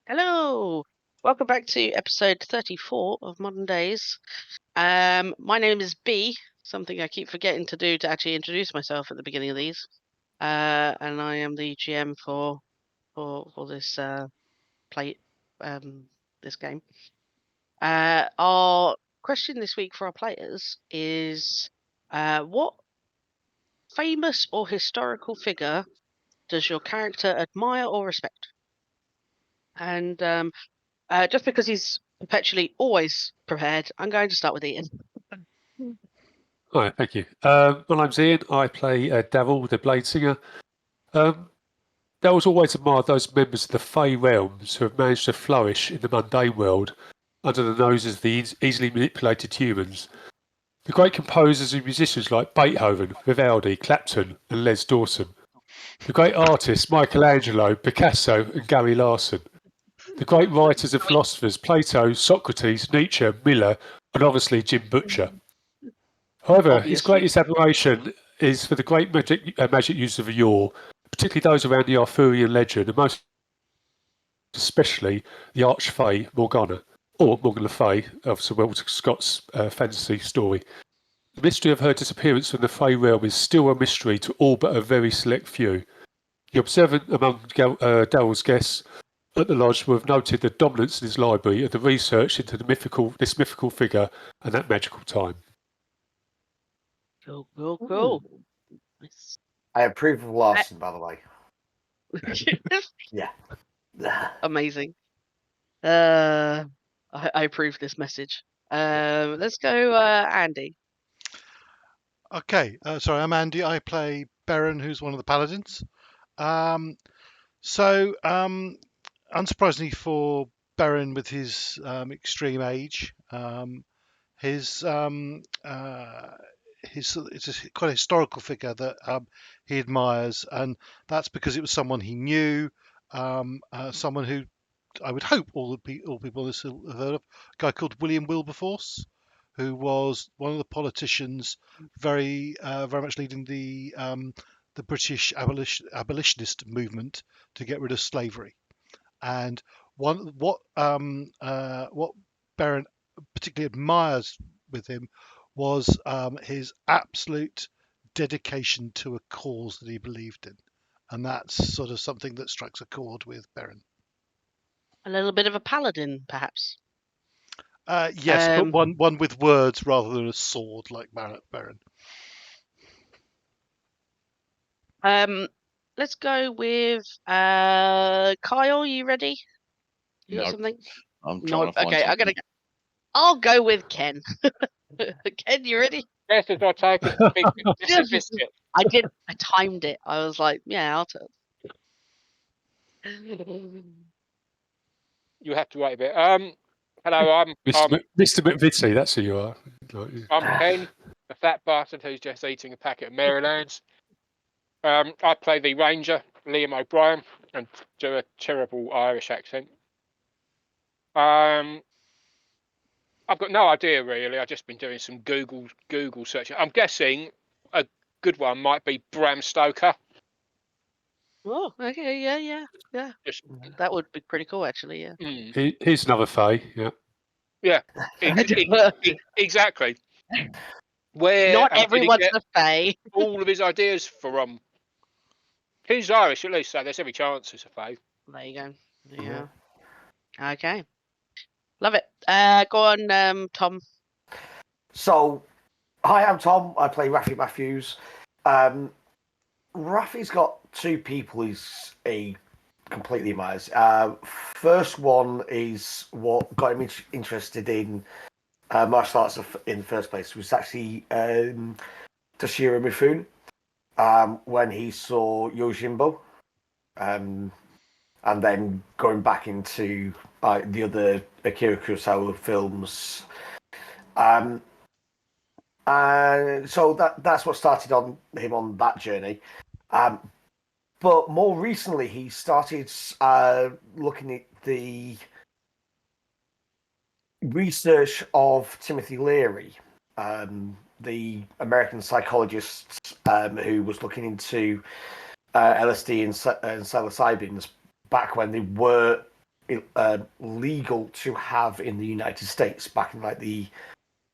Hello, welcome back to episode 34 of Modern Daze. My name is Bea, something I keep forgetting to do to actually introduce myself at the beginning of these. And I am the GM for this this game. Our question this week for our players is, what famous or historical figure does your character admire or respect? And just because he's perpetually always prepared, I'm going to start with Ian. Hi, thank you. My name's Ian. I play Darrell, the Blade Singer. Darrell's always admired those members of the Fey realms who have managed to flourish in the mundane world under the noses of the easily manipulated humans. The great composers and musicians like Beethoven, Vivaldi, Clapton, and Les Dawson. The great artists Michelangelo, Picasso, and Gary Larson. The great writers and philosophers Plato, Socrates, Nietzsche, Miller, and obviously Jim Butcher. However, his greatest admiration is for the great magic use of yore, particularly those around the Arthurian legend, and most especially the Archfey Morgana, or Morgan Le Fay of Sir Walter Scott's fantasy story. The mystery of her disappearance from the Fey realm is still a mystery to all but a very select few. The observant among Darrell's guests at the lodge will have noted the dominance in his library of the research into this mythical figure and that magical time. Cool. Nice. I approve of Larson, by the way. Yeah. Amazing. I approve this message. Let's go, Andy. Okay, sorry, I'm Andy. I play Baron, who's one of the Paladins. Unsurprisingly for Baron with his extreme age, it's quite a historical figure that he admires, and that's because it was someone he knew, someone who I would hope all people have heard of, a guy called William Wilberforce, who was one of the politicians very much leading the British abolitionist movement to get rid of slavery. And what Baron particularly admires with him was his absolute dedication to a cause that he believed in, and that's sort of something that strikes a chord with Baron. A little bit of a paladin, perhaps. Yes, but one with words rather than a sword like Baron. Let's go with Kyle. You ready? You got something? I'm trying to find something. I'll go with Ken. Ken, you ready? Yes, as I take a big biscuit. I timed it. I was like, yeah, I'll tell. You have to wait a bit. Hello, I'm Mr. McVitie, that's who you are. I'm Ken, a fat bastard who's just eating a packet of Marylands. I play the Ranger, Liam O'Brien, and do a terrible Irish accent. I've got no idea really. I've just been doing some Google searching. I'm guessing a good one might be Bram Stoker. Oh, okay, yeah. That would be pretty cool, actually. Yeah. Here's another Faye. Yeah, exactly. Where not everyone's a Faye. All of his ideas from. He's Irish at least, so there's every chance it's a Faye. There you go. Yeah. Okay. Love it. Go on, Tom. So, hi, I'm Tom. I play Raphy Matthews. Raphy's got two people he completely admires. First one is what got him interested in martial arts in the first place, was actually Toshiro Mifune, when he saw Yojimbo, and then going back into the other Akira Kurosawa films. So that's what started him on that journey. But more recently, he started looking at the research of Timothy Leary, the American psychologist who was looking into LSD and psilocybins back when they were legal to have in the United States back in like the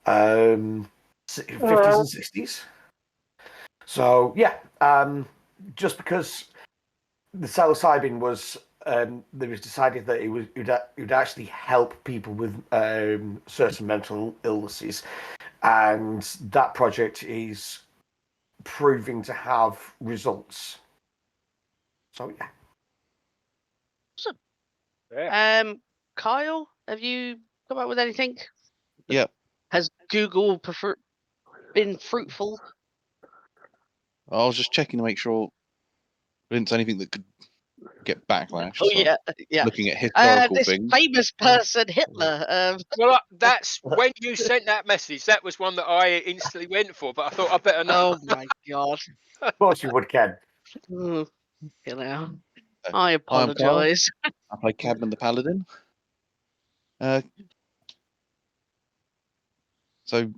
50s and 60s. So yeah, just because the psilocybin was, it was decided that it would actually help people with certain mental illnesses, and that project is proving to have results. So yeah. Awesome. Yeah. Kyle, have you come up with anything? Yeah. Has Google been fruitful? I was just checking to make sure I didn't say anything that could get backlash. Oh so yeah. looking at historical This things. famous person, Hitler. Well, that's when you sent that message. That was one that I instantly went for, but I thought I better not. Oh my god. Of course you would, Ken. You know, Uh, I Hi, I'm Carl. apologise. I play Cadman the Paladin. So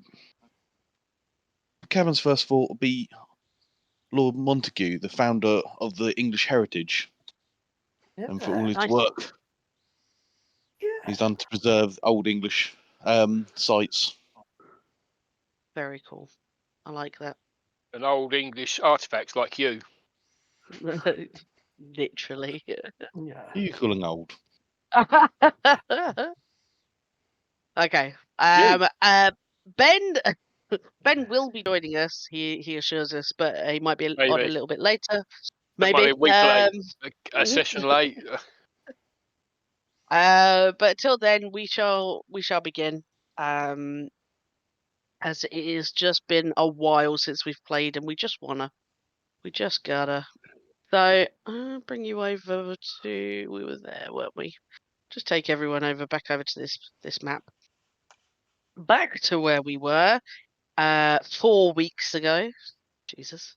Cadman's first thought would be Lord Montague, the founder of the English heritage, and for all his Nice. work he's done to preserve old English sites. Very cool. I like that. An old English artifacts like you. Literally. Yeah. Who are you calling old? Okay. You. Ben Ben will be joining us. He assures us, but he might be on a Maybe. little bit later. That might be Maybe. a week late. A session late. But till then, we shall begin. As it has just been a while since we've played, and we just gotta. So I'll bring you over to. We were there, weren't we? Just take everyone back over to this map. Back to where we were 4 weeks ago. Jesus.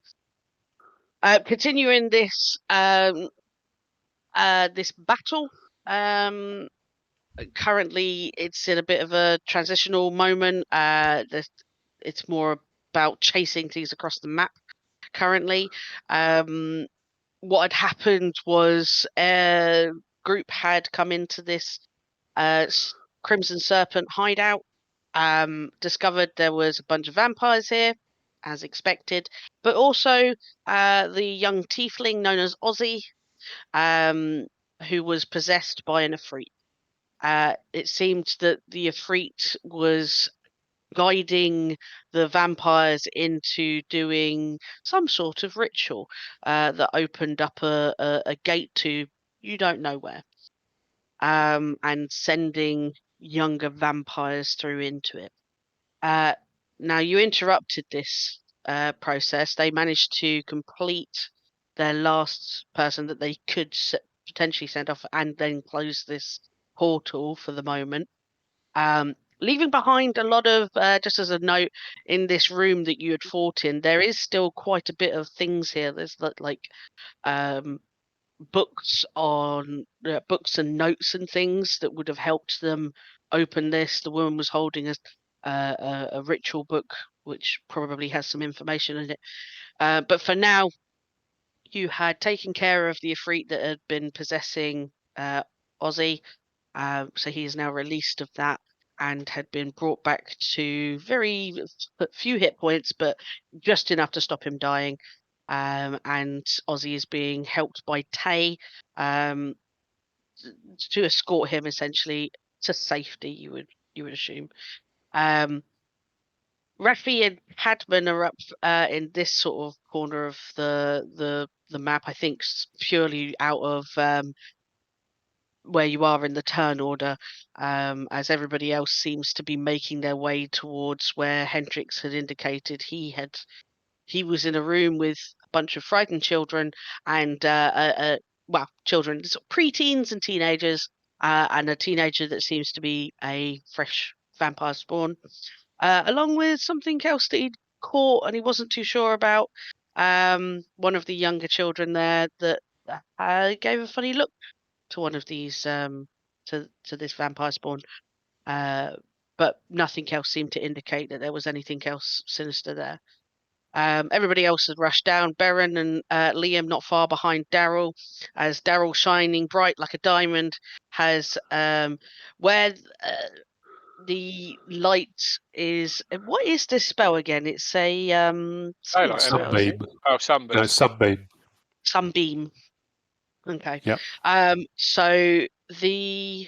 Continuing this this battle. Currently, it's in a bit of a transitional moment. It's more about chasing things across the map. Currently, what had happened was a group had come into this Crimson Serpent hideout. Discovered there was a bunch of vampires here, as expected, but also the young tiefling known as Ozzy, who was possessed by an Ifrit. It seemed that the Ifrit was guiding the vampires into doing some sort of ritual that opened up a gate to you don't know where, and sending younger vampires through into it. Now, you interrupted this process. They managed to complete their last person that they could potentially send off and then close this portal for the moment. Leaving behind a lot of, just as a note, in this room that you had fought in, there is still quite a bit of things here. There's like books and notes and things that would have helped them open this. The woman was holding a ritual book which probably has some information in it. But for now, you had taken care of the Ifrit that had been possessing Ozzy. So he is now released of that and had been brought back to very few hit points, but just enough to stop him dying. And Ozzy is being helped by Tay to escort him essentially to safety. You would assume. Raphy and Cadman are up in this sort of corner of the map. I think purely out of where you are in the turn order, as everybody else seems to be making their way towards where Hendrix had indicated he was in a room with a bunch of frightened children and children, preteens and teenagers, and a teenager that seems to be a fresh vampire spawn, along with something else that he'd caught and he wasn't too sure about. One of the younger children there that gave a funny look to one of these to this vampire spawn, but nothing else seemed to indicate that there was anything else sinister there. Everybody else has rushed down. Beren and Liam not far behind Darrell, as Darrell, shining bright like a diamond, has where the light is. What is this spell again? It's a speed Daylight, isn't it? spell, is it? Sunbeam. Oh, sunbeam. No, sunbeam. Sunbeam. Okay. Yep. So the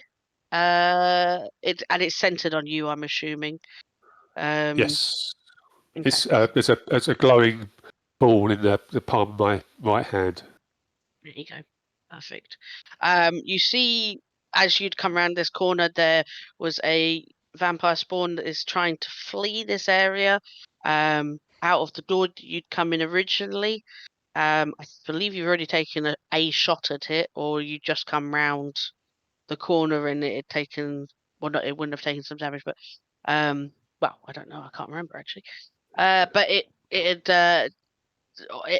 it's centered on you, I'm assuming. Yes. Okay. It's there's a glowing ball in the palm of my right hand. There you go. Perfect. You see, as you'd come around this corner, there was a vampire spawn that is trying to flee this area. Out of the door that you'd come in originally. I believe you've already taken a shot at it, or you just come round the corner and it had taken. Well, not, it wouldn't have taken some damage, but well, I don't know. I can't remember actually. But it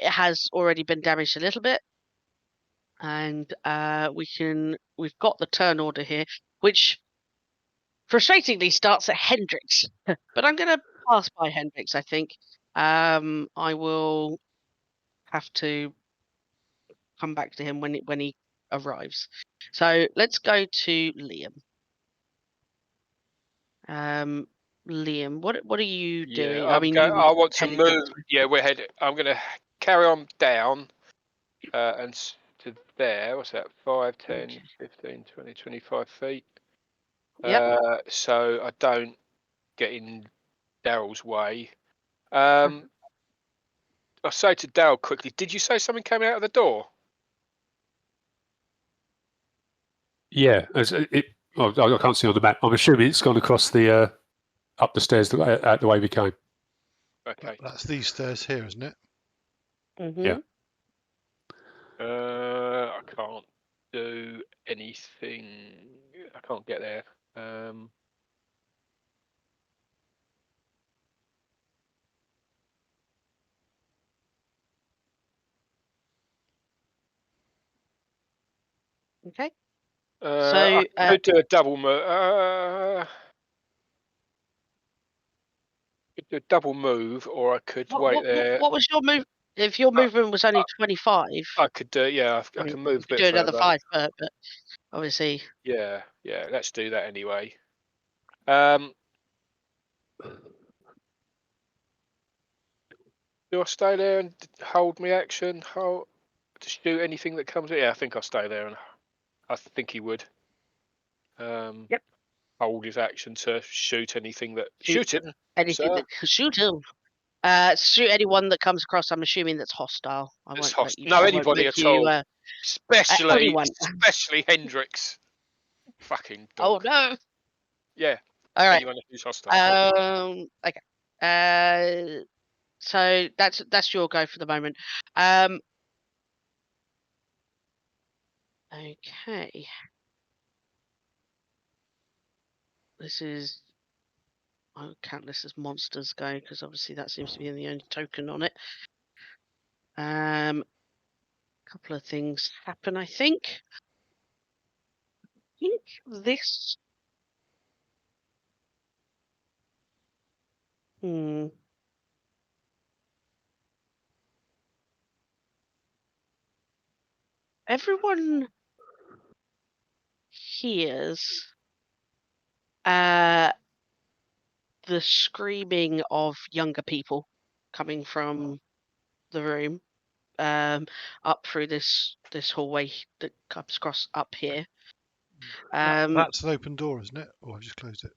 has already been damaged a little bit. And we've got the turn order here, which frustratingly starts at Hendrix. But I'm gonna pass by Hendrix, I think. I will have to come back to him when he arrives. So let's go to Liam. Liam, what are you doing? Yeah, I mean, I want to heading down move. this way. Yeah, we're headed. I'm going to carry on down to there. What's that? 5, 10, Okay. 15, 20, 25 feet. Yep. So I don't get in Darrell's way. Uh-huh. I'll say to Darrell quickly, did you say something coming out of the door? Yeah. I can't see on the map. I'm assuming it's gone across the up the stairs out the way we came. Okay. That's these stairs here, isn't it? Mm-hmm. I can't do anything. I can't get there. Okay. I could do a double move. Could do a double move, or I could wait there. What was your move? If your movement was only 25, I could do. Yeah, I mean, can move you a could bit do another further. 5, but obviously. Yeah. Let's do that anyway. Do I stay there and hold my action? Hold to shoot anything that comes? Yeah, I think I'll stay there, and I think he would. Yep. Hold his action to shoot anything that Shoot shoot him. anything Sir. that shoot him. Shoot anyone that comes across. I'm assuming that's hostile. I It's won't let you. No, I won't anybody make at you. all. Especially Everyone. Hendrix. Fucking Oh dog. no! Yeah. All right. Anyone who's hostile. Okay. So that's your go for the moment. Okay. This is. I'll count this as monsters go because obviously that seems to be the only token on it. A couple of things happen, I think. I think this. Everyone hears the screaming of younger people coming from the room up through this hallway that comes across up here. That's an open door, isn't it? Or I've just closed it.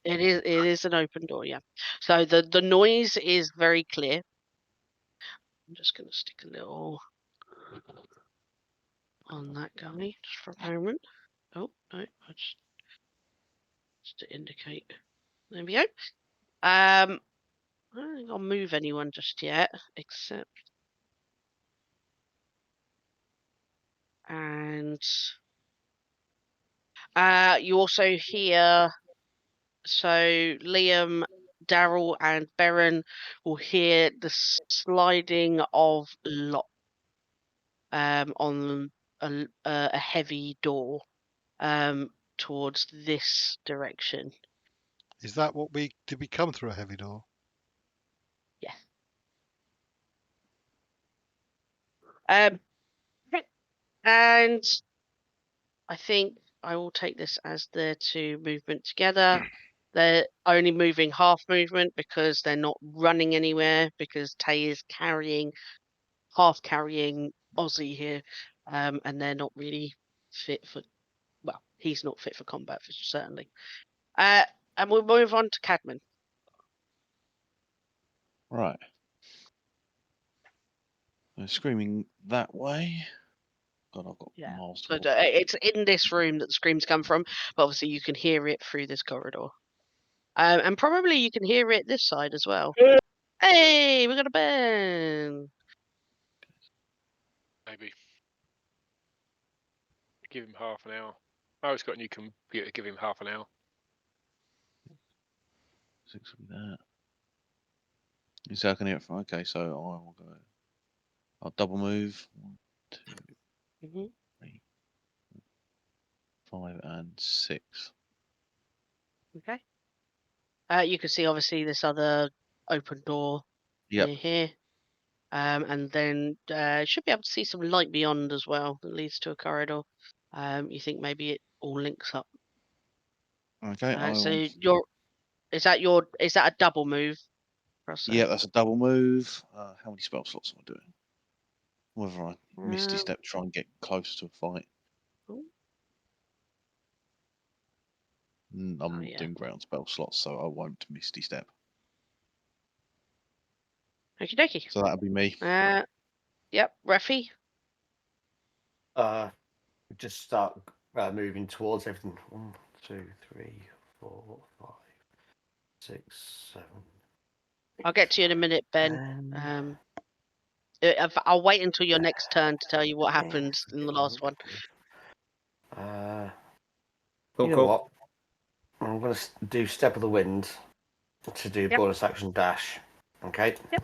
It is an open door, yeah. So the noise is very clear. I'm just going to stick a little on that guy just for a moment. Oh no, just to indicate. There we go. I don't think I'll move anyone just yet, except and you also hear. So Liam, Darrell, and Beren will hear the sliding of lock on a heavy door towards this direction. Is that what did we come through a heavy door? Yeah. And I think I will take this as their two movement together. They're only moving half movement because they're not running anywhere, because Tay is half carrying Aussie here, and they're not really fit for, well, he's not fit for combat, for certainly. And we'll move on to Cadman. Right. They're screaming that way. God, I've got Yeah. miles to So walk. it's in this room that the screams come from, but obviously you can hear it through this corridor. And probably you can hear it this side as well. Hey, we got a Ben. Maybe. Give him half an hour. Oh, it's got a new computer. Give him half an hour. 6 will be that. You say I can hear it from. Okay, so I will go. I'll double move. 1, 2, Mm-hmm. 3, 5, and 6. Okay. You can see obviously this other open door Yep. near here. And then should be able to see some light beyond as well that leads to a corridor. You think maybe it all links up. Okay. So is that a double move? Yeah, that's a double move. How many spell slots am I doing? Whether I misty step, try and get close to a fight. Ooh. I'm Yeah. doing ground spell slots, so I won't misty step. Okie dokie. So that'll be me. Yep, Raphy. Just start moving towards everything. 1, 2, 3, 4, 5, 6, 7. I'll get to you in a minute, Ben. I'll wait until your next turn to tell you what happened in the last one. You know what? I'm going to do Step of the Wind to do bonus action dash. Okay? Yep.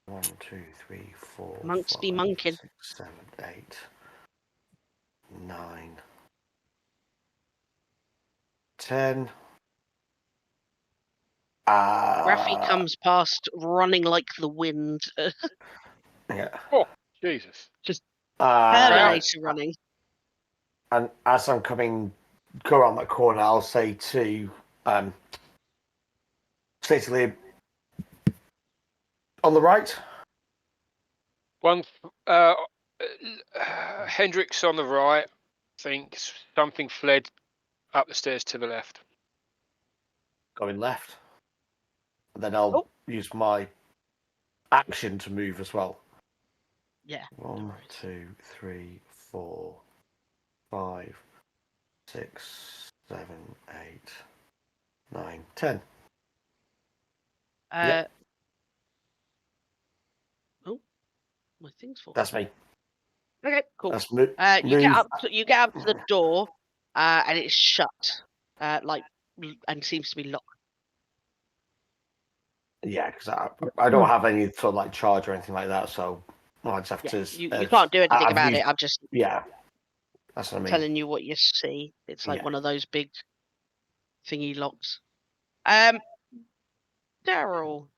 1, 2, 3, 4, Monks 5, be monking. 6, 7, 8, 9, 10. Raphy comes past running like the wind. Yeah. Oh, Jesus. Just Terminator And running. as I'm go around that corner, I'll say to basically on the right. Hendrix on the right thinks something fled up the stairs to the left. Going left. And then I'll use my action to move as well. Yeah. 1, 2, 3, 4, 5, 6, 7, 8, 9, 10. Yep. Oh, my thing's full. That's me. Okay, cool. That's You get up to the door, and it's shut, and seems to be locked. Yeah, because I don't have any sort of like charge or anything like that, so I just have to. You can't do anything about used, it. I'm just that's what I mean. telling you what you see. It's like one of those big thingy locks. Darrell.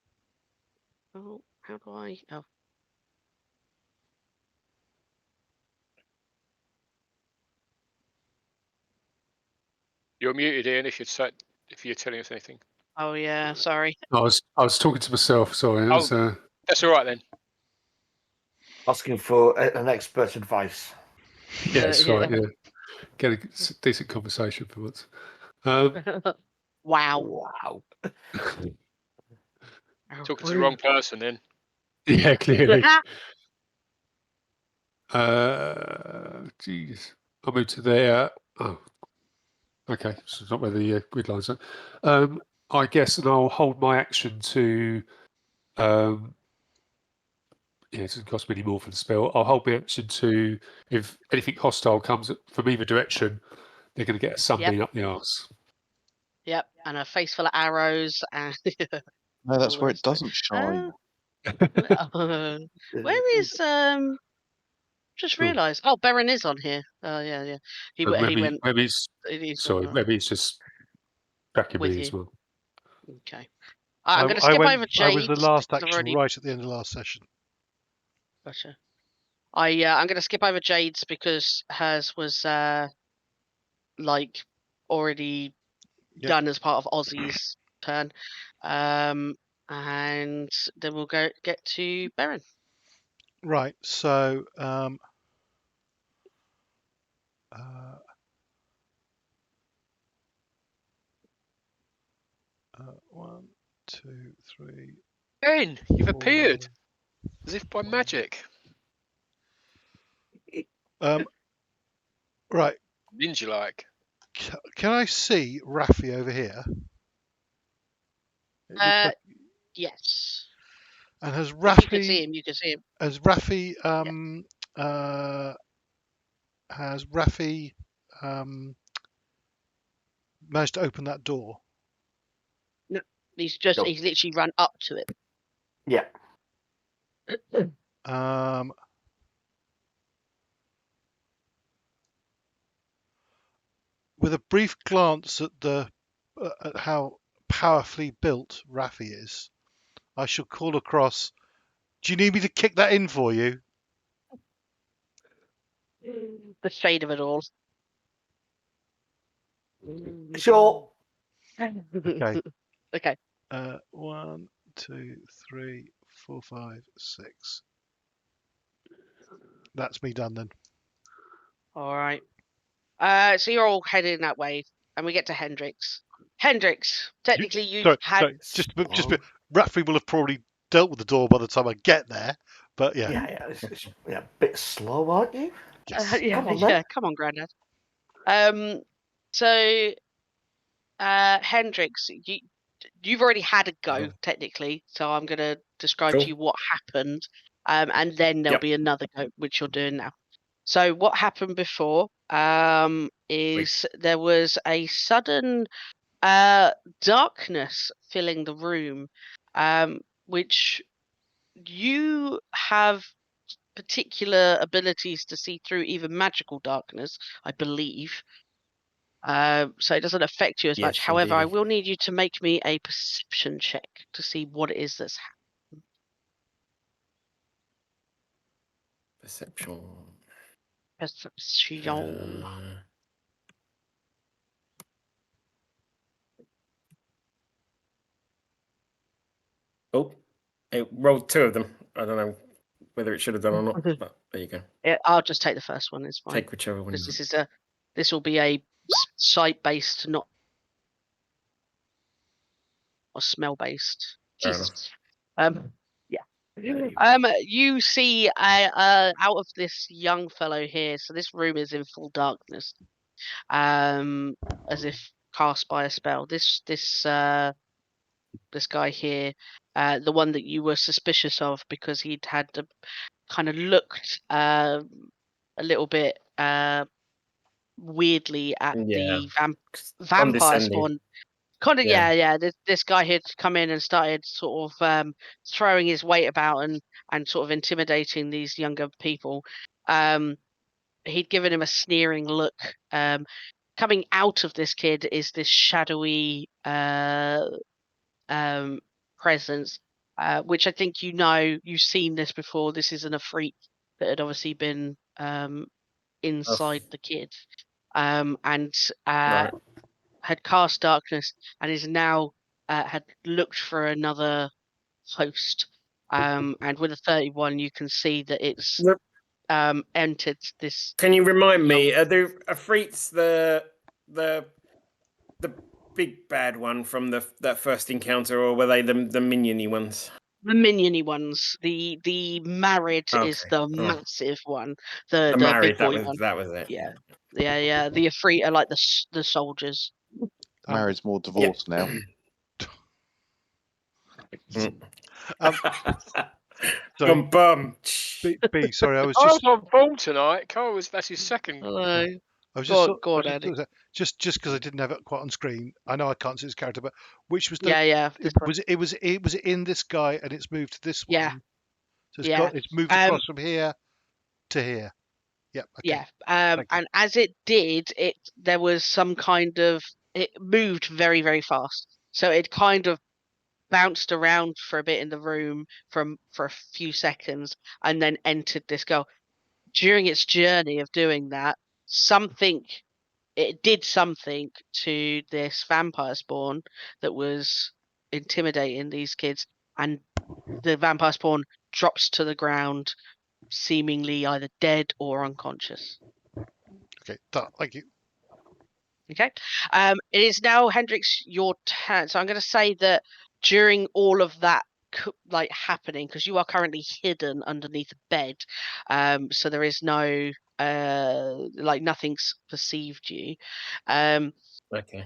Oh, how do I? Oh. You're muted, Ian. If you're telling us anything. Oh yeah, sorry. I was talking to myself. Sorry. That's all right then. Asking for an expert's advice. Yeah, that's right. Yeah, get a decent conversation for once. Wow. Talking to the wrong person then. Yeah, clearly. Jeez. I'll move to there. Oh, okay. So it's not where the grid lines are. I guess, and I'll hold my action to. It doesn't cost me any more for the spell. I'll hold my action to, if anything hostile comes from either direction, they're going to get a sunbeam up the arse. Yep, and a face full of arrows. And No, that's where it doesn't shine. Where is Just realised. Oh, Baron is on here. Oh yeah. He went. Maybe it's just backing with me you as well. Okay. I'm going to skip over Jade. I was the last I've action right at the end of last session. Gotcha. I'm going to skip over Jade's because hers was like already Yep. done as part of Ozzy's turn. And then we'll get to Baron. Right. So 1, 2, 3. Ben, you've 4. appeared as if by magic. Right. Ninja-like. Can I see Raphy over here? It looks like- Yes. and has If you can see Raphy him, you can see him. has Raphy managed to open that door? He's Nope. he's literally run up to it. Yeah. With a brief glance at at how powerfully built Raphy is, I shall call across. Do you need me to kick that in for you? The shade of it all. Sure. Okay. Okay. 1, 2, 3, 4, 5, 6. That's me done then. All right. So you're all heading that way, and we get to Hendrix. Hendrix, technically you Sorry, had. sorry. Just Raphy will have probably dealt with the door by the time I get there. But yeah. Yeah. It's a bit slow, aren't you? Yes. Come on, then. Come on, Grandad. So Hendrix, you've already had a go technically, so I'm going to describe to you what happened, and then there'll be another go, which you're doing now. So what happened before is there was a sudden darkness filling the room, which you have particular abilities to see through even magical darkness, I believe. So it doesn't affect you as much. However, I will need you to make me a perception check to see what it is that's happened. Perception. Perception. Oh, it rolled 2 of them. I don't know whether it should have done or not, but there you go. I'll just take the first one. It's fine. Take whichever one. Because this will be a site-based, not a smell-based. Fair Jesus. enough. You see out of this young fellow here, so this room is in full darkness, as if cast by a spell. This guy here, the one that you were suspicious of because he'd had kind of looked a little bit weirdly at the vampire spawn. This guy had come in and started sort of throwing his weight about and sort of intimidating these younger people. He'd given him a sneering look. Coming out of this kid is this shadowy presence, which I think you've seen this before. This isn't a freak that had obviously been inside the kid, and had cast darkness and is now had looked for another host. And with a 31, you can see that it's entered this. Can you remind me? Are Afreets the big bad one from that first encounter, or were they the miniony ones? The miniony ones. The married is the massive one. The married, big boy one. That was it. Yeah. The Afreet are like the soldiers. Married's more divorced now. Sorry. Bum. B, sorry, I was Carl's just. on form tonight. that's his second. Hello. I was Go on, Andy. just because I didn't have it quite on screen. I know I can't see his character, but which was the? It was in this guy, and it's moved to this one. Yeah. So it's moved across from here to here. Yep. Okay. Yeah. And as it did, there was some kind of it moved very, very fast. So it kind of bounced around for a bit in the room for a few seconds and then entered this girl. during its journey of doing that, it did something to this vampire spawn that was intimidating these kids, and the vampire spawn drops to the ground, seemingly either dead or unconscious. Okay, done. Thank you. Okay. It is now, Hendrix, your turn. So I'm going to say that during all of that like happening, because you are currently hidden underneath a bed, so there is no like nothing's perceived you. Okay.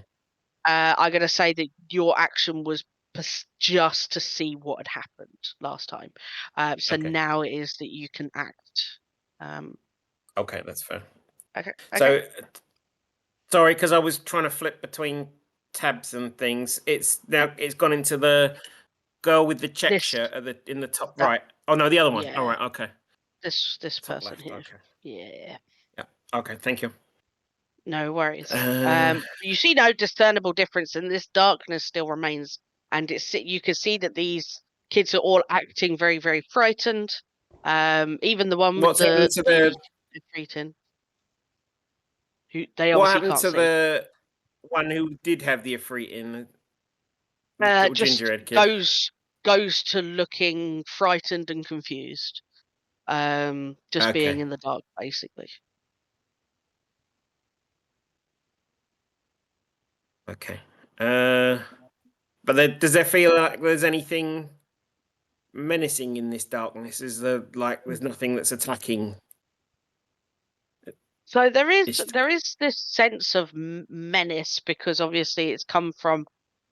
I'm going to say that your action was just to see what had happened last time. So Okay. now it is that you can act. Okay, that's fair. Okay. So, sorry, because I was trying to flip between tabs and things. It's gone into the girl with the check This- shirt in the top right. Oh no, the other one. yeah. All right. Okay. This Top person left. here. Okay. Yeah. Yeah. Okay. Thank you. No worries. Uh, You see no discernible difference, and this darkness still remains. And you can see that these kids are all acting very, very frightened. Even the one with What's happened to the? Efreetin, who they What obviously happened can't to see. the one who did have the Efreet in? The little Just gingerhead kid. goes to looking frightened and confused. Just being Okay. in the dark, basically. Okay. But does there feel like there's anything menacing in this darkness? Is there there's nothing that's attacking? So there This- is this sense of menace, because obviously it's come from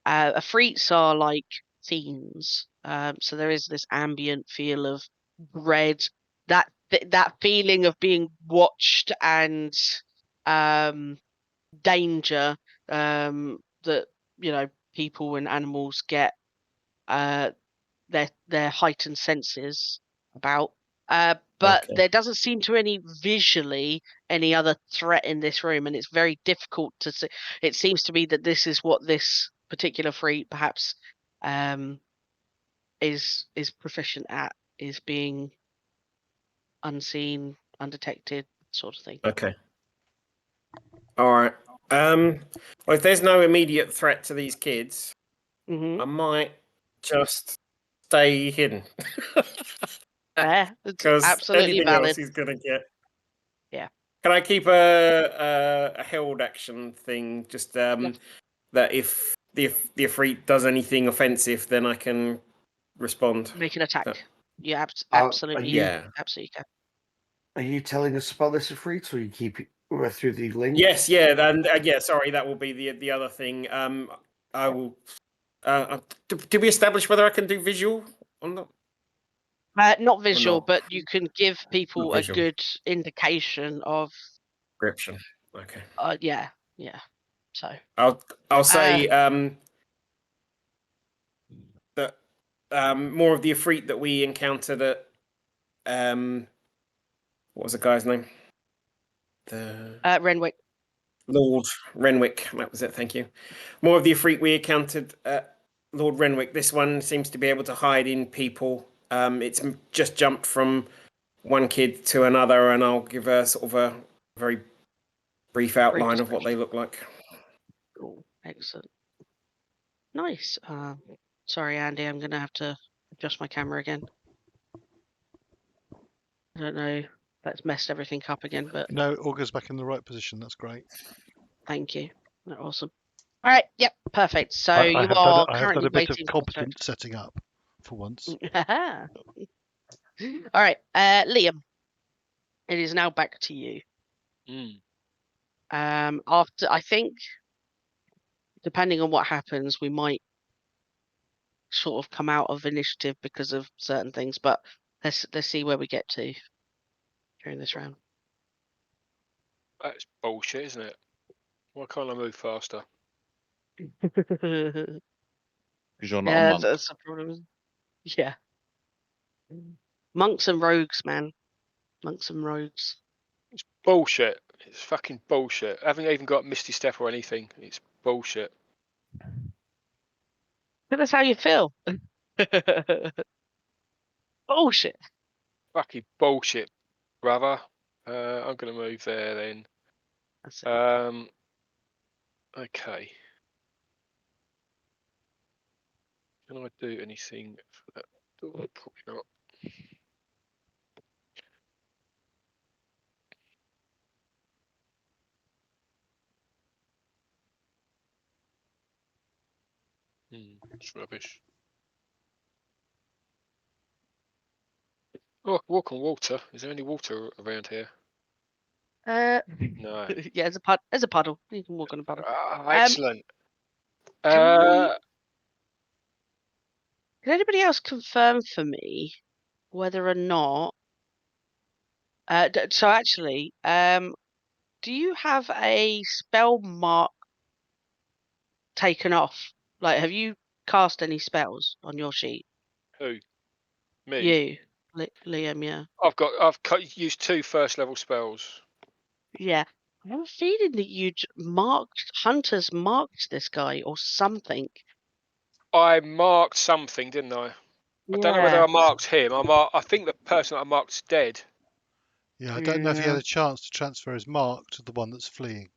Afrits are like fiends. So there is this ambient feel of dread, that feeling of being watched and danger, that people and animals get their heightened senses about. But Okay. there doesn't seem to any visually any other threat in this room, and it's very difficult to see. It seems to be that this is what this particular freak perhaps is proficient at, is being unseen, undetected, sort of thing. Okay. All right. Well, if there's no immediate threat to these kids, Mm-hmm. I might just stay hidden. Yeah, it's Because absolutely anything valid. else is gonna get. Yeah. Can I keep a held action thing? Just that if the Efreet does anything offensive, then I can respond. Make an attack. That- Yeah, Are absolutely. you, Yeah. Absolutely can. are you telling us about this free, or you keep it through the link? Yes. Yeah. And yeah. Sorry, that will be the other thing. I will. Did we establish whether I can do visual or not? Not visual, not? but you can give people a visual. good indication of. Description. Okay. Yeah. So. I'll say that more of the Efreet that we encountered at what was the guy's name? The Renwick. Lord Renwick. That was it. Thank you. More of the Efreet we encountered at Lord Renwick. This one seems to be able to hide in people. It's just jumped from one kid to another, and I'll give a sort of a very brief outline of what they look like. Cool. Excellent. Nice. Sorry, Andy. I'm gonna have to adjust my camera again. I don't know. That's messed everything up again, but No, all goes back in the right position. That's great. thank you. That's awesome. All right. Yep. Perfect. So I you have are I have done currently a bit of waiting for competent setting up for once. All right, Liam. It is now back to you. After, I think, depending on what happens, we might sort of come out of initiative because of certain things, but let's see where we get to during this round. That's bullshit, isn't it? Why can't I move faster? Because you're not a Yeah, monk. that's the problem. Yeah. Monks and rogues, man. Monks and rogues. It's bullshit. It's fucking bullshit. I haven't even got Misty Step or anything. It's bullshit. But that's how you feel. Bullshit. Fucking bullshit, brother. I'm going to move there then. That's it. Okay. Can I do anything for that door? Probably not. It's rubbish. Oh, I can walk on water. Is there any water around here? No. Yeah, there's a puddle. You can walk on a puddle. Excellent. Can anybody else confirm for me whether or not? So actually, do you have a spell mark taken off? Like, have you cast any spells on your sheet? Who? Me? You, Liam, yeah. I've used 2 first level spells. Yeah. I have a feeling that you'd Hunters marked this guy or something. I marked something, didn't I? I don't know whether I marked him. I think the person I marked's dead. Yeah, I don't know if he Yeah. had a chance to transfer his mark to the one that's fleeing.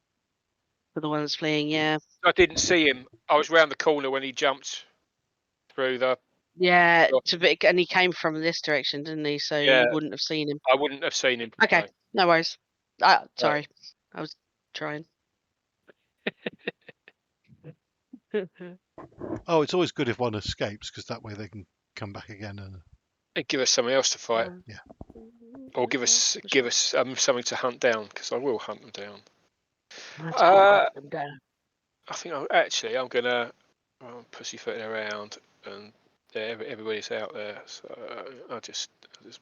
For the one that's fleeing, yeah. I didn't see him. I was round the corner when he jumped through the. Yeah, Oh. and he came from this direction, didn't he? So Yeah. you wouldn't have seen him. I wouldn't have seen him. Okay, No. no worries. Sorry, I was trying. Oh, it's always good if one escapes because that way they can come back again and And give us something else to fight. Yeah. Or give us something to hunt down, because I will hunt them down. I think I'm gonna pussyfooting around, and everybody's out there, so I'll just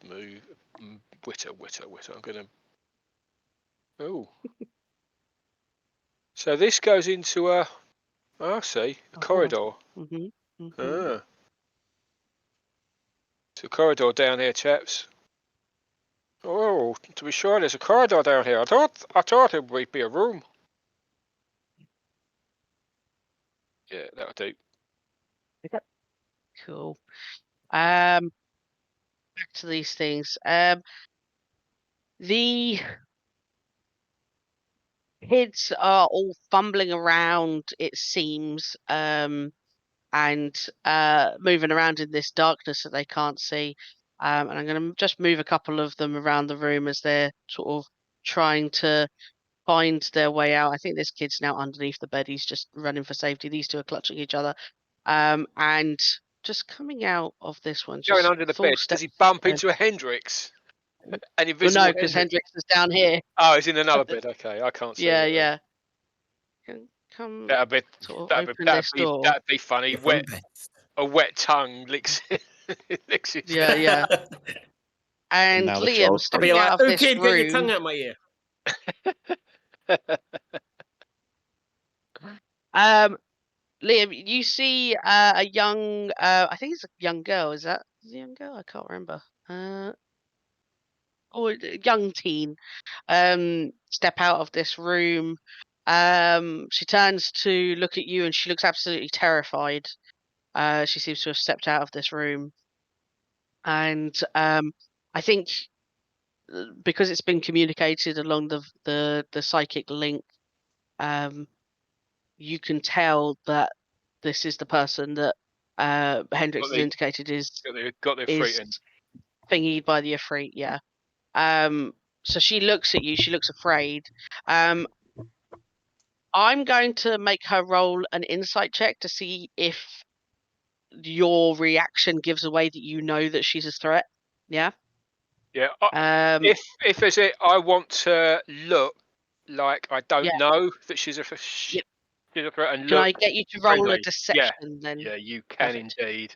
move, whitter. I'm gonna. Oh. So this goes into a. I see a corridor. Ah. It's a corridor down here, chaps. Oh, to be sure, there's a corridor down here. I thought it would be a room. Yeah, that'll do. Cool. Back to these things. The kids are all fumbling around, it seems, and moving around in this darkness that they can't see. And I'm going to just move a couple of them around the room as they're sort of trying to find their way out. I think this kid's now underneath the bed. He's just running for safety. These two are clutching each other. And just coming out of this one. Going Just under the full bed. step Does he bump forward. into a Hendrix? An Well, invisible no, because Hendrix? Hendrix is down here. Oh, he's in another bed. Okay, I can't see. Yeah, that. yeah. Come That'd sort of open this door. That'd be funny. Different A wet tongue licks licks his Yeah, yeah. And now the Liam child's I'll be stepping like, out of "Oh, this kid, get your room. tongue out my ear." Liam, you see a young, I think it's a young girl. Is it a young girl? I can't remember. Or a young teen. Step out of this room. She turns to look at you, and she looks absolutely terrified. She seems to have stepped out of this room, and I think because it's been communicated along the psychic link, you can tell that this is the person that Hendrix has indicated got the is freaking. thingied by the Ifrit. Yeah. So she looks at you. She looks afraid. I'm going to make her roll an insight check to see if your reaction gives away that you know that she's a threat. Yeah. Yeah. Um. If there's it, I want to look like I don't Yeah. know that she's a threat and Can look. I get you to roll a friendly. deception then? Yeah, you can Perfect. indeed.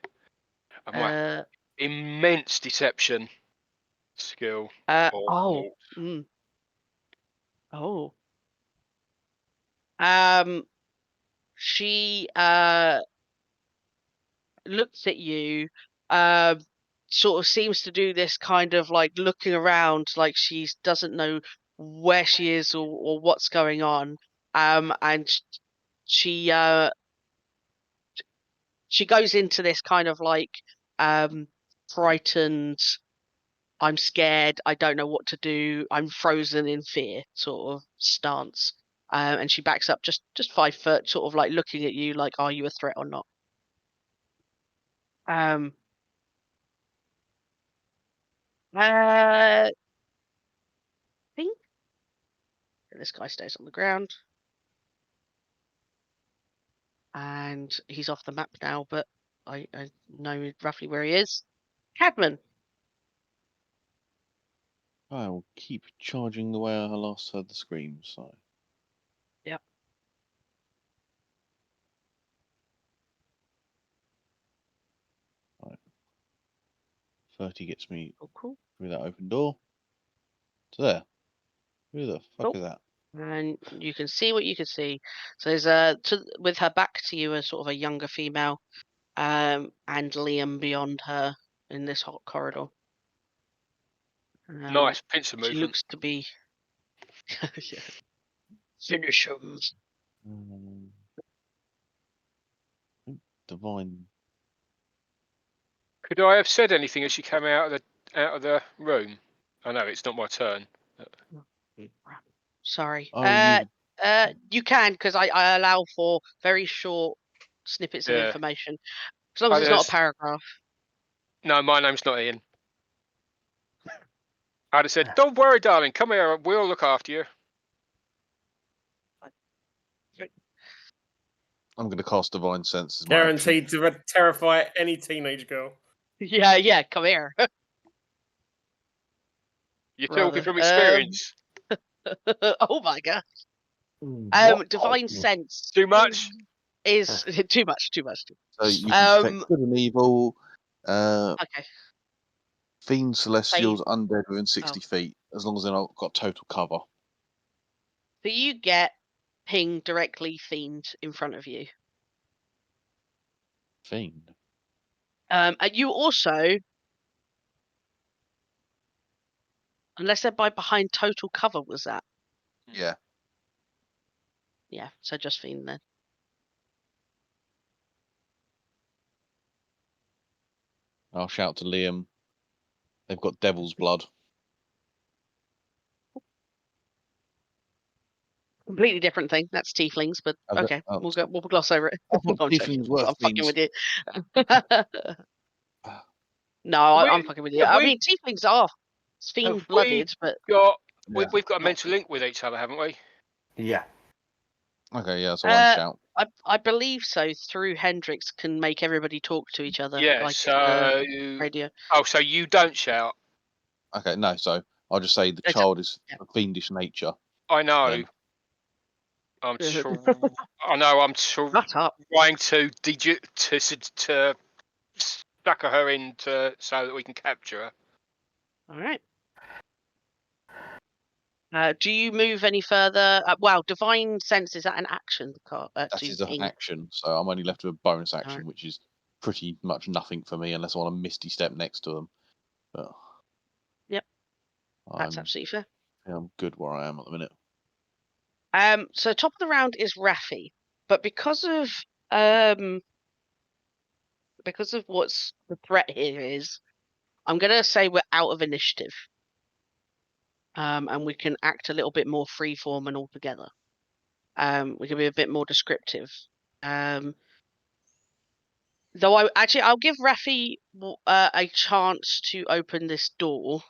My immense deception skill. Oh. Oh. She looks at you, sort of seems to do this kind of like looking around, like she doesn't know where she is or what's going on. And she goes into this kind of like frightened I'm scared, I don't know what to do, I'm frozen in fear sort of stance. And she backs up just 5 foot, sort of like looking at you like, are you a threat or not? I think this guy stays on the ground. And he's off the map now, but I know roughly where he is. Cadman. I will keep charging the way I last heard the screams. So. Yep. 30 gets me Cool. through that open door. To there. Who the fuck is that? And you can see what you can see. So there's with her back to you, a sort of a younger female, and Liam beyond her in this hot corridor. Nice pincer She movement. looks to be. Yeah. Finish him. Divine. Could I have said anything as she came out of the room? I know it's not my turn. Sorry. Oh, You can, because I allow for very short snippets of Yeah. information, as long as it's not a paragraph. No, my name's not Ian. I'd have said, "Don't worry, darling. Come here. We'll look after you." I'm going to cast Divine Sense as my action. Guaranteed to terrify any teenage girl. Yeah. Come here. You're Brother. talking from experience. Oh my god. What? Divine sense Too much. is too much. So you can detect good and evil, Okay. fiends, celestials, undead within 60 feet, as long as they're not got total cover. So you get ping directly fiend in front of you. Fiend. And you also, unless they're behind total cover, was that? Yeah. Yeah, so just fiend then. I'll shout to Liam. They've got devil's blood. Completely different thing. That's tieflings, but okay, we'll gloss over it. No, I'm joking. I'm fucking with you. No, I'm fucking with you. I mean, tieflings are fiend blooded, but we've got a mental link with each other, haven't we? Yeah. Okay, yeah, so one shout. I believe so. Through Hendrix can make everybody talk to each other. Yeah. Like So radio. Oh, so you don't shout? Okay, no. So I'll just say the child is of fiendish nature. I know. Then. I'm trying to sucker her into so that we can capture her. All right. Do you move any further? Wow, divine sense, is that an action? That is an action, so I'm only left with a bonus action, Right. which is pretty much nothing for me unless I want to misty step next to them. But yep, that's absolutely fair. Yeah, I'm good where I am at the minute. So top of the round is Raphy, but because of what's the threat here is, I'm gonna say we're out of initiative. And we can act a little bit more freeform and all together. We can be a bit more descriptive. Though I'll give Raphy a chance to open this door,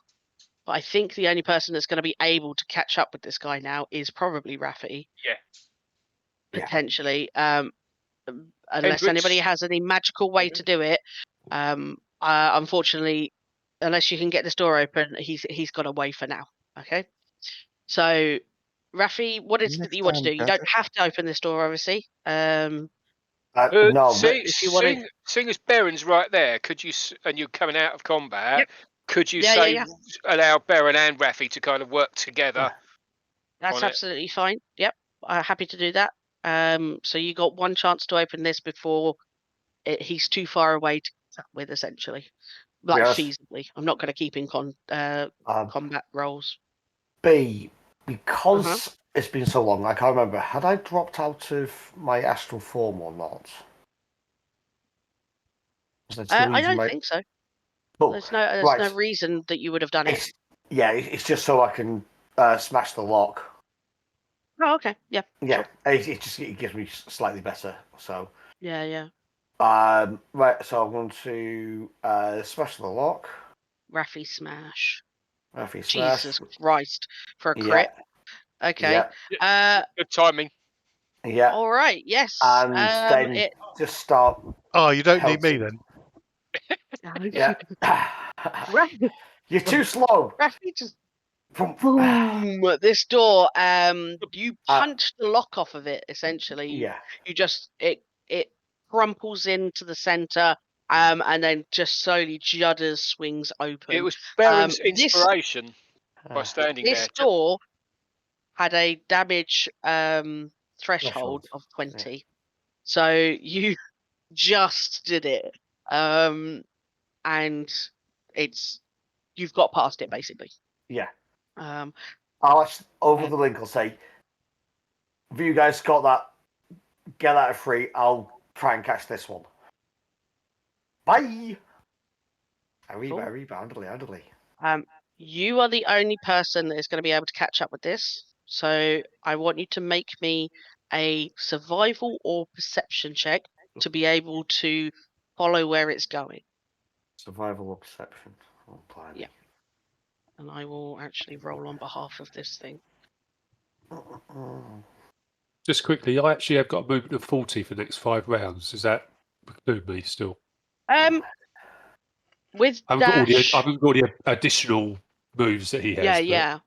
but I think the only person that's going to be able to catch up with this guy now is probably Raphy. Yeah. Potentially, unless anybody has any magical way to do it. Unfortunately, unless you can get this door open, he's got away for now. Okay. So, Raphy, what is it that you want to do? You don't have to open this door, obviously. No, if you want to, seeing as Baron's right there, could you? And you're coming out of combat. Yep. Could you allow Baron and Raphy to kind of work together? That's absolutely fine. Yep, happy to do that. So you got one chance to open this before he's too far away to catch up with, essentially, feasibly. I'm not going to keep in combat roles. B, because it's been so long, I can't remember. Had I dropped out of my astral form or not? I don't think so. But There's no right, reason that you would have done it. it's just so I can smash the lock. Oh, okay. Yeah. Yeah, Sure. it gives me slightly better. So Yeah. right, so I'm going to smash the lock. Raphy smash. Raphy smash. Jesus Christ. For a Yeah, crit. Okay. Good timing. yeah, All right. Yes. and then just start. Oh, you don't need me pelting. then. Yeah. You're too slow. Raphy just Boom. boom. This door. You punch the lock off of it. Essentially. Yeah. You just it crumples into the center. And then just slowly judders, swings open. It was Baron's This inspiration by standing there. this door had a damage Threshold. threshold of 20. So you just did it. And you've got past it basically. Yeah. Um I'll over the link. I'll say, if you guys got that, get that free. I'll try and catch this one. Bye. Very boundily. You are the only person that is going to be able to catch up with this. So I want you to make me a survival or perception check to be able to follow where it's going. Survival or perception. Oh, blimey. Yeah. And I will actually roll on behalf of this thing. Just quickly, I actually have got a movement of 40 for the next 5 rounds. Does that preclude me still? With I dash, haven't got all the additional moves that he has. yeah.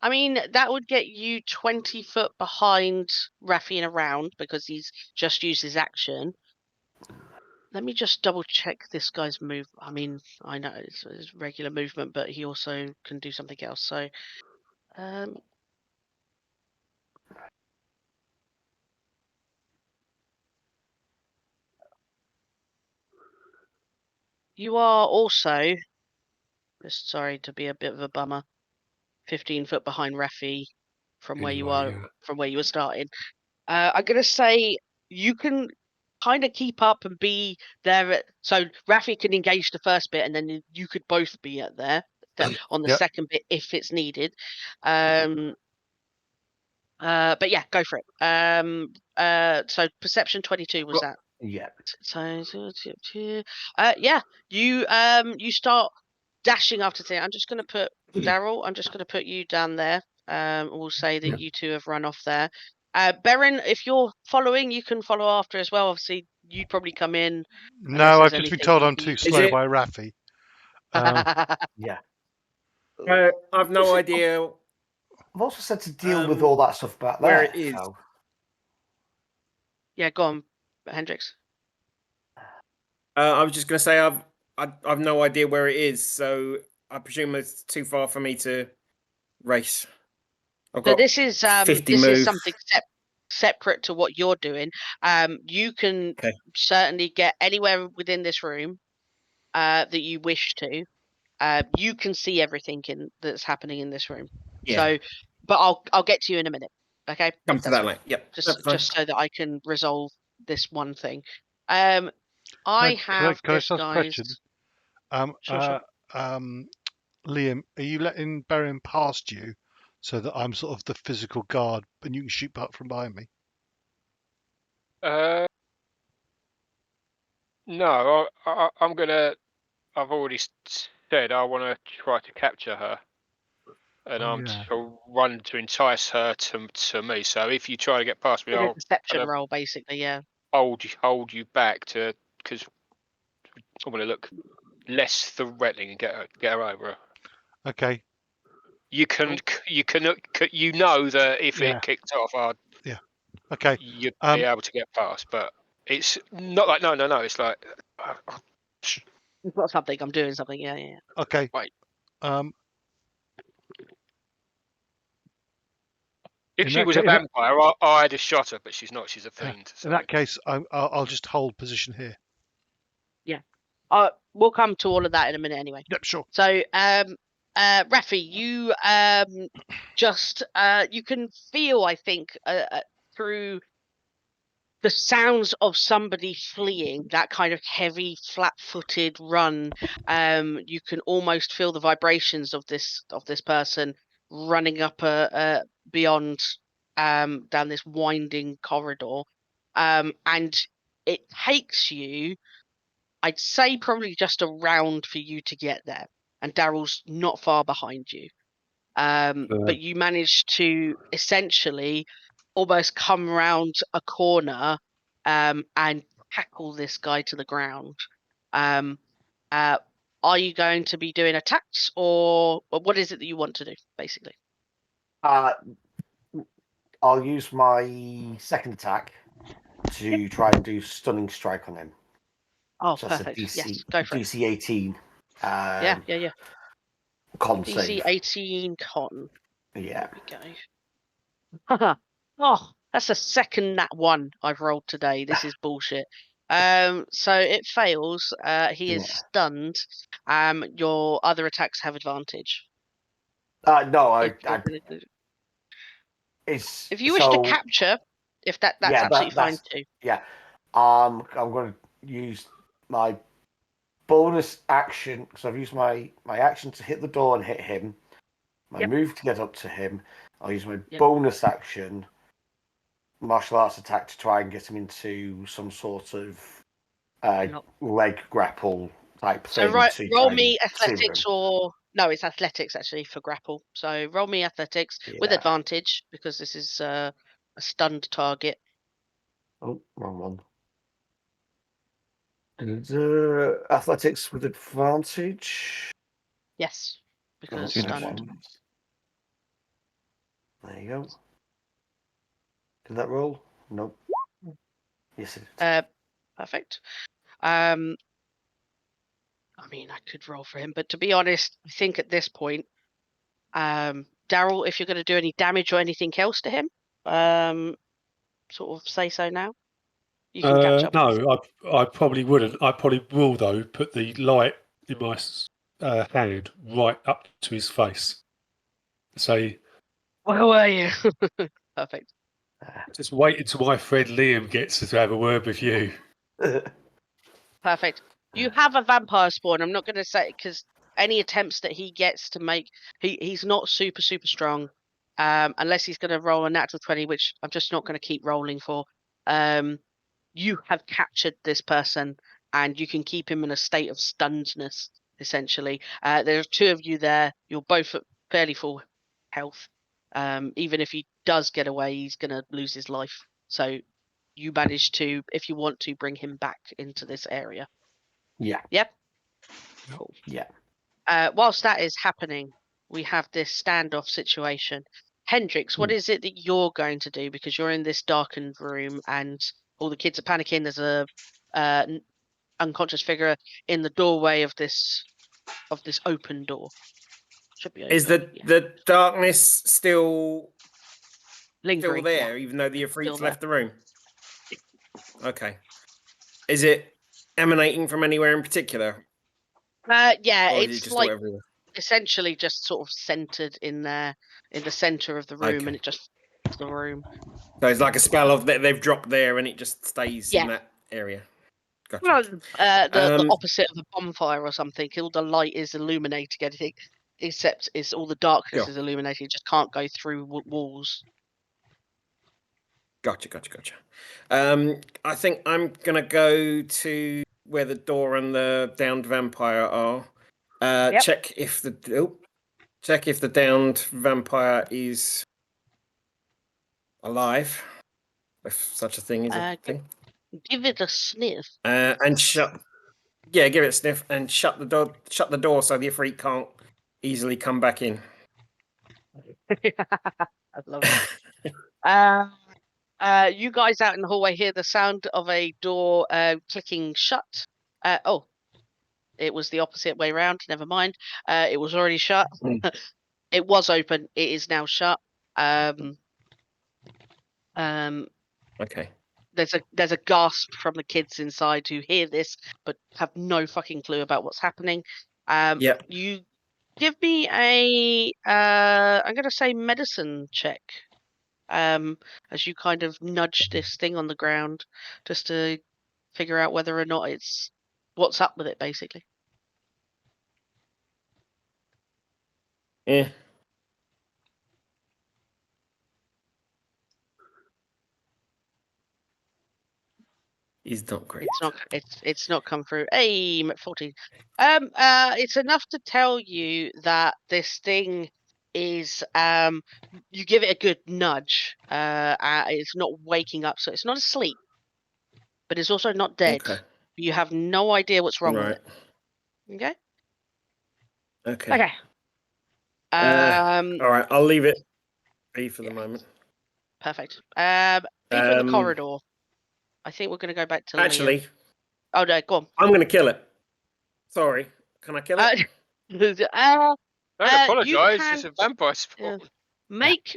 I mean, that would get you 20 foot behind Raphy in a round because he's just used his action. Let me just double check this guy's move. I mean, I know it's regular movement, but he also can do something else. So, you are also, just sorry to be a bit of a bummer, 15 foot behind Raphy from where you are, from where you were starting. I'm gonna say you can kind of keep up and be there. So Raphy can engage the first bit, and then you could both be at there on the second bit if it's needed. But yeah, go for it. So perception 22 was that? Yeah. So yeah, you start dashing after thing. I'm just gonna put Darrell. I'm just gonna put you down there. We'll say that you two have run off there. Beren, if you're following, you can follow after as well. Obviously, you'd probably come in. No, I've just been told I'm too slow by Raphy. Yeah. I've no idea. I've also said to deal with all that stuff back there. Where it is. So. Yeah, go on, Hendrix. I was just going to say I've no idea where it is, so I presume it's too far for me to race. So this is 50 this move. is something separate to what you're doing. You can certainly get anywhere within this room that you wish to. You can see everything that's happening in this room. Yeah. So, but I'll get to you in a minute. Okay. Come to that, mate. Yep. Just so that I can resolve this one thing. I have Can I this ask a guy's. question? Sure. Liam, are you letting Beren past you so that I'm sort of the physical guard and you can shoot back from behind me? No, I'm gonna. I've already said I want to try to capture her, and I'm to run to entice her to me. So if you try to get past me, I'll deception roll, basically. Yeah. Hold you back because I'm gonna look less threatening and get her over. Okay. You know that if it kicked off, okay, you'd be able to get past, but it's not like no. It's like You've got something. I'm doing something. Yeah. Okay. Wait. If she was a vampire, I'd have shot her, but she's not. She's a fiend. So. In that case, I'll just hold position here. Yeah. We'll come to all of that in a minute anyway. Yep, sure. So, Raphy, you just you can feel, I think, through the sounds of somebody fleeing, that kind of heavy, flat-footed run, you can almost feel the vibrations of this person running up beyond down this winding corridor, and it takes you, I'd say, probably just a round for you to get there, and Darrell's not far behind you. But you manage to essentially almost come around a corner and tackle this guy to the ground. Are you going to be doing attacks, or what is it that you want to do, basically? I'll use my second attack to try and do stunning strike on him. Oh, So perfect. that's a DC, Yes, go for it. DC 18. Yeah. Con DC save. 18 con. Yeah. There we go. Oh, that's the second nat 1 I've rolled today. This is bullshit. So it fails. He is stunned. Your other attacks have advantage. No, If you're gonna do- it's if you wish to capture, if that's absolutely fine too. Yeah. I'm going to use my bonus action, because I've used my action to hit the door and hit him. My move to get up to him. I'll use my bonus action, martial arts attack, to try and get him into some sort of leg grapple type thing. So roll me athletics, or no, it's athletics actually for grapple. So roll me athletics with advantage, because this is a stunned target. Oh, wrong one. Athletics with advantage. Yes, because Two nat stunned. ones. There you go. Did that roll? Nope. Yes, it did. Perfect. I mean, I could roll for him, but to be honest, I think at this point, Darrell, if you're going to do any damage or anything else to him, sort of say so now. You can catch up. No, I probably wouldn't. I probably will, though, put the light in my hand right up to his face. Say, where were you? Perfect. Just wait until my friend Liam gets to have a word with you. Perfect. You have a vampire spawn. I'm not going to say, because any attempts that he gets to make, he's not super strong, unless he's going to roll a natural 20, which I'm just not going to keep rolling for. You have captured this person, and you can keep him in a state of stunnedness, essentially. There are two of you there. You're both at fairly full health. Even if he does get away, he's going to lose his life. So you manage to, if you want to, bring him back into this area. Yeah. Yep. Cool. Yeah. Whilst that is happening, we have this standoff situation. Hendrix, what is it that you're going to do? Because you're in this darkened room and all the kids are panicking. There's a unconscious figure in the doorway of this open door. Should be open. Is the darkness still lingering there, even though the Ifrit's left the room? Okay. Is it emanating from anywhere in particular? Yeah, or it's just like everywhere? Essentially just sort of centered in there, in the center of the room, and it just fills the room. So it's like a spell of that they've dropped there, and it just stays in that area. Gotcha. Well, the opposite of a bonfire or something. All the light is illuminating anything, except it's all the darkness is illuminating. It just can't go through walls. Gotcha. I think I'm gonna go to where the door and the downed vampire are. Check if the downed vampire is alive, if such a thing is a thing. Give it a sniff. And shut. Yeah, give it a sniff and shut the door. Shut the door so the Ifrit can't easily come back in. I love it. You guys out in the hallway hear the sound of a door clicking shut. It was the opposite way around. Never mind. It was already shut. It was open. It is now shut. Okay. There's a gasp from the kids inside who hear this but have no fucking clue about what's happening. You give me a I'm going to say medicine check. as you kind of nudge this thing on the ground just to figure out whether or not it's what's up with it, basically. Yeah. He's not great. It's not come through. Aim at 14. It's enough to tell you that this thing is you give it a good nudge. It's not waking up, so it's not asleep, but it's also not dead. Okay. You have no idea what's wrong with Right. it. Okay. Okay. Okay. All right. I'll leave it be for the yeah. moment. Perfect. People in the corridor. I think we're going to go back to Actually. Liam. Oh no, go on. I'm going to kill it. Sorry. Can I kill it? Don't apologise. can- It's a vampire spawn. Make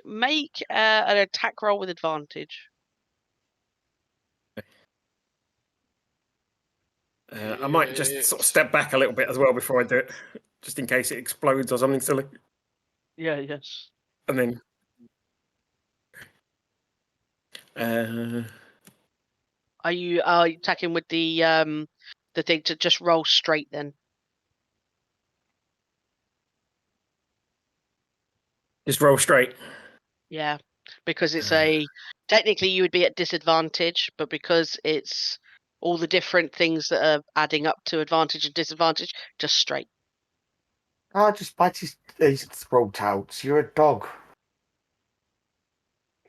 an attack roll with advantage. I might just sort of step back a little bit as well before I do it, just in case it explodes or something silly. Yeah. Yes. And then. Are you attacking with the thing to just roll straight then? Just roll straight. Yeah, because it's technically you would be at disadvantage, but because it's all the different things that are adding up to advantage and disadvantage, just straight. Oh, just bite his throat out. You're a dog.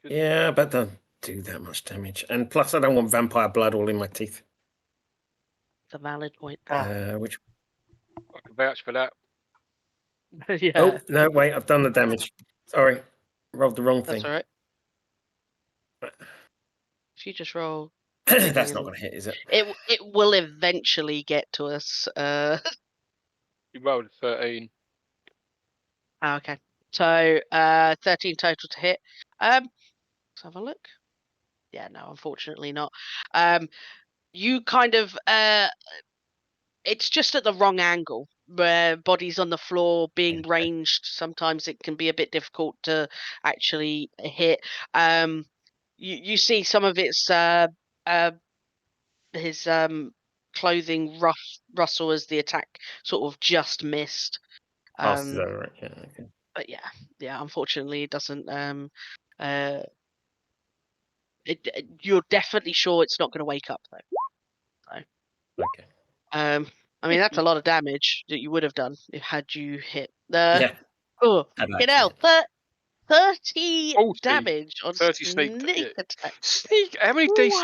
Yeah, but don't do that much damage. And plus, I don't want vampire blood all in my teeth. It's a valid point. Which? I can vouch for that. Yeah. Oh no! Wait, I've done the damage. Sorry, rolled the wrong thing. That's all right. If you just roll. That's not going to hit, is it? It will eventually get to us. You rolled a 13. Okay. So 13 total to hit. Let's have a look. Yeah, no, unfortunately not. You kind of it's just at the wrong angle where bodies on the floor being ranged. Sometimes it can be a bit difficult to actually hit. You see some of its his clothing rustle as the attack sort of just missed. Right. Yeah. Okay. But yeah, unfortunately it doesn't. You're definitely sure it's not going to wake up though. So. Okay. I mean that's a lot of damage that you would have done had you hit. Yeah. Oh, I'd get like out! 30 40. damage on 30 sneak attack. Sneak. How many d6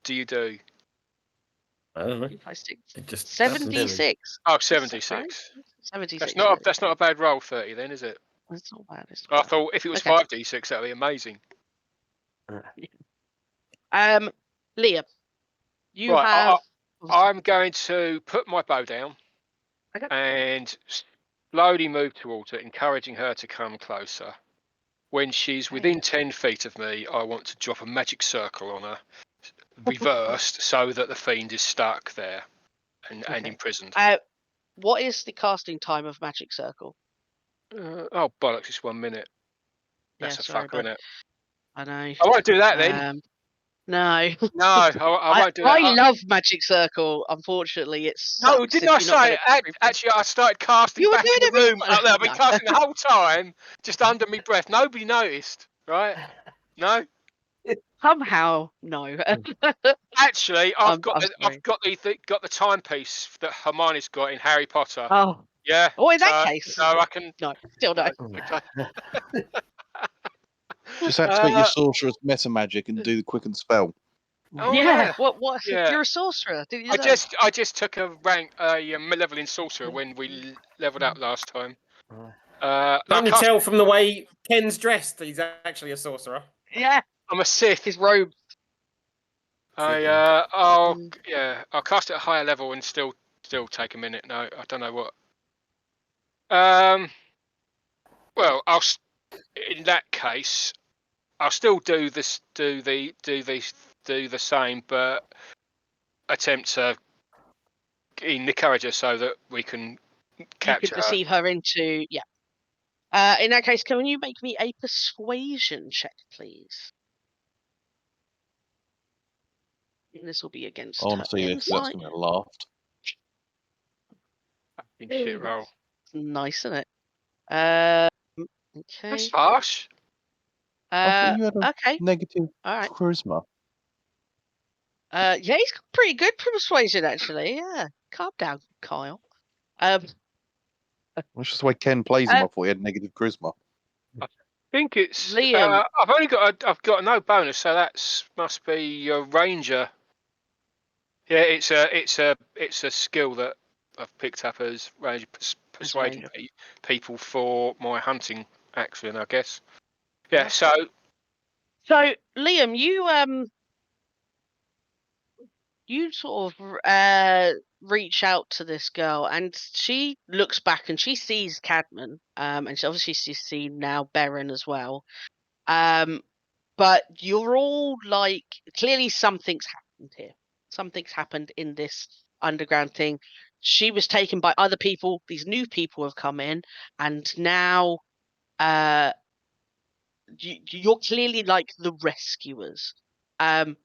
do you do? I don't know. 5, 6, It just 76. Oh, 76. 76. That's not a bad roll. 30 then, is it? It's not bad. It's I not bad. thought if it was Okay. 5d6, that'd be amazing. Liam, you Right, have. I'm going to put my bow down Okay. and slowly move towards it, encouraging her to come closer. When she's within 10 feet of me, I want to drop a magic circle on her, reversed, so that the fiend is stuck there and imprisoned. What is the casting time of Magic Circle? Oh, bollocks, it's 1 minute. That's a fucker, isn't it? I know. I won't do that then. No. No, I won't do that. I love Magic Circle. Unfortunately, it's no. Didn't I say? Actually, I started casting You were back in doing the room. everything. I've been casting the whole time, just under me breath. Nobody noticed, right? No. Somehow, no. Actually, I've got sorry. the timepiece that Hermione's got in Harry Potter. Oh. Yeah. Oh, in that case. So I can. No, still no. Okay. Just activate your sorcerer's meta magic and do the quicken spell. Oh, yeah. What? Yeah. You're a sorcerer. Didn't you I just took a level in sorcerer when we leveled up last time. Can't you tell from the way Ken's dressed he's actually a sorcerer? Yeah. I'm a Sith. His robe. I'll cast it at a higher level and still take a minute. No, I don't know what. Well, in that case, I'll still do the same, but attempt to encourage her so that we can capture You can deceive her into In that case, can you make me a persuasion check, please? And this will be against I want her to see this. That's insight. going to laugh. Shit roll. Nice, isn't it? That's Okay. harsh. I thought you had a Okay. negative All right. charisma. Yeah, he's got pretty good persuasion, actually. Yeah. Calm down, Kyle. That's just the way Ken plays him. Uh, I thought he had negative charisma. I think it's. Liam. I've only got. I've got no bonus, so that's must be your ranger. Yeah, it's a skill that I've picked up as ranger persuading people for my hunting action, I guess. Yeah. So So, Liam, you sort of reach out to this girl, and she looks back and she sees Cadman, and she's seen now Baron as well. But you're all like, clearly something's happened here. Something's happened in this underground thing. She was taken by other people. These new people have come in, and now you're clearly like the rescuers. And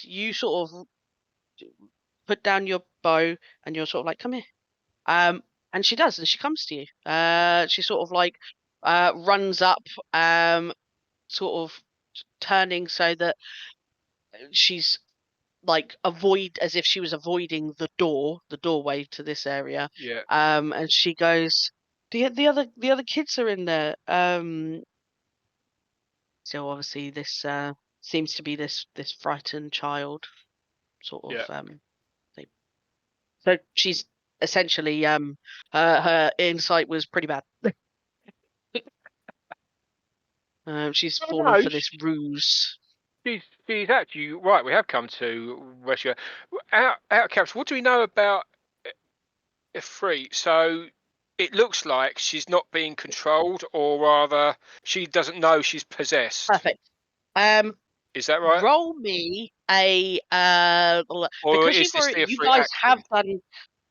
you sort of put down your bow, and you're sort of like, come here. And she does, and she comes to you. She sort of like runs up, sort of turning so that she's like as if she was avoiding the doorway to this area. yeah. And she goes, the other kids are in there. So obviously this seems to be this frightened child sort of thing. So she's essentially her insight was pretty bad. She's fallen for this ruse. She's actually right. We have come to rescue her. Out of character, what do we know about Ifrit? So it looks like she's not being controlled, or rather, she doesn't know she's possessed. Perfect. Is that right? Roll me a Or because is this the you Ifrit guys have acting? done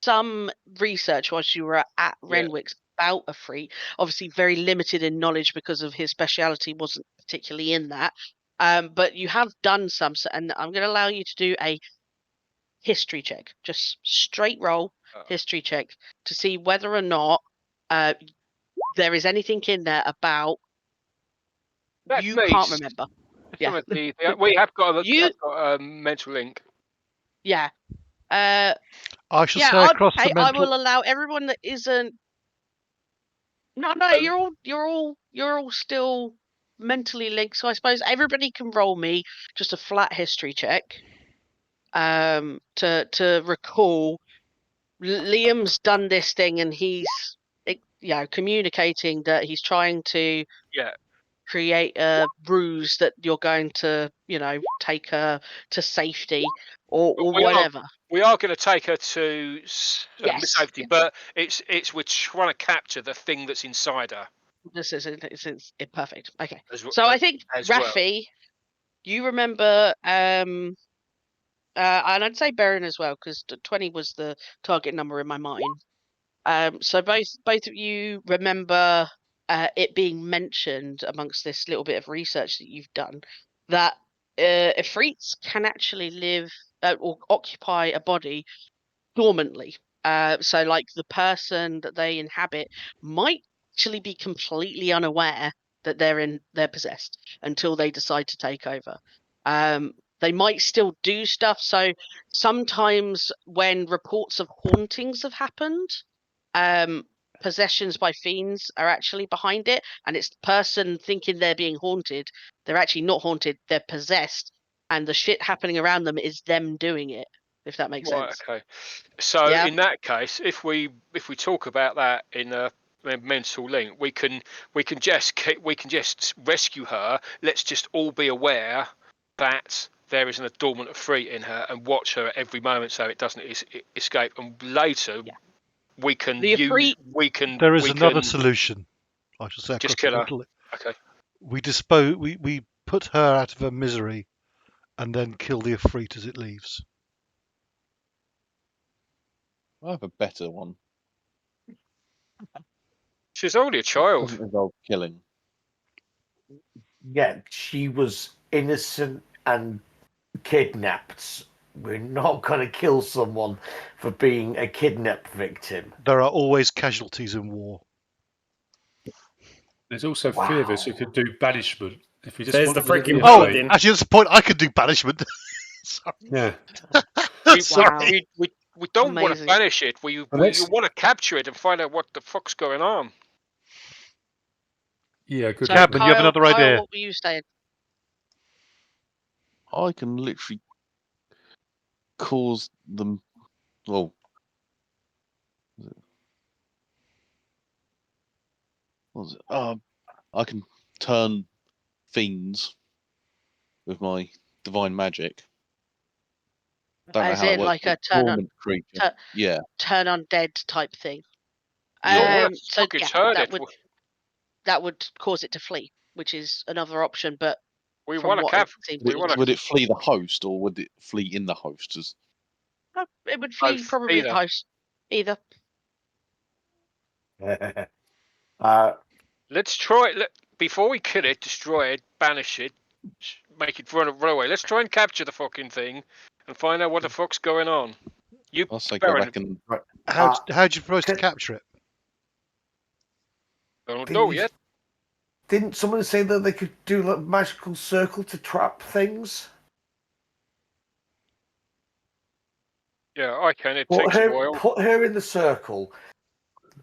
some research whilst you were at Renwick's about Ifrit. Obviously, very limited in knowledge because of his speciality wasn't particularly in that. But you have done some, and I'm going to allow you to do a history check, just straight roll history check to see whether or not there is anything in there about you can't remember. Yeah. We have got You a mental link. yeah. I should Yeah, say across the okay, I mental. will allow everyone that isn't. No, you're all still mentally linked. So I suppose everybody can roll me just a flat history check. To recall, Liam's done this thing, and he's communicating that he's trying to create a ruse that you're going to take her to safety or whatever. We are going to take her to safety, Yes. but it's we're trying to capture the thing that's inside her. This is it's perfect. Okay, so I think Raphy, you remember, and I'd say Baron as well because 20 was the target number in my mind. So both of you remember it being mentioned amongst this little bit of research that you've done that Ifrits can actually live or occupy a body dormantly. So like the person that they inhabit might actually be completely unaware that they're possessed until they decide to take over. They might still do stuff. So sometimes when reports of hauntings have happened, possessions by fiends are actually behind it, and it's the person thinking they're being haunted. They're actually not haunted, they're possessed, and the shit happening around them is them doing it, if that makes sense. Okay. So in that case, if we talk about that in a mental link, we can just rescue her. Let's just all be aware that there is an dormant Ifrit in her and watch her at every moment so it doesn't escape. And later we can There is another solution. I should say just kill her. Okay. We put her out of her misery and then kill the Ifrit as it leaves. I have a better one. She's only a child. Doesn't involve killing. Yeah, she was innocent and kidnapped. We're not going to kill someone for being a kidnapped victim. There are always casualties in war. There's also three of us who could do banishment. If we just There's the wanted to freaking be Paladin. afraid. Actually, that's the point. I could do banishment. Sorry. Yeah. Sorry. We don't want to Amazing. banish it. We want to capture it and find out what the fuck's going on. Yeah, good. So, Cadman, you have Kyle, another idea? what were you saying? I can literally cause them. Well, what was it? I can turn fiends with my divine magic. Don't know As how it in, works. like a but dormant creature. Yeah. turn undead type thing. Yeah. So Fucking yeah, turn that it. would cause it to flee, which is another option. But We from want to what cap. it seems We to want be, Would it flee the host or would it flee in the host? it would flee Both, probably either. the host. Either. Let's try it. Before we kill it, destroy it, banish it, make it run away. Let's try and capture the fucking thing and find out what the fuck's going on. I'll say go Baron, back and How do you propose to can- capture it? I don't know yet. Didn't someone say that they could do like magical circle to trap things? Yeah, I can. It takes a while. Put her in the circle.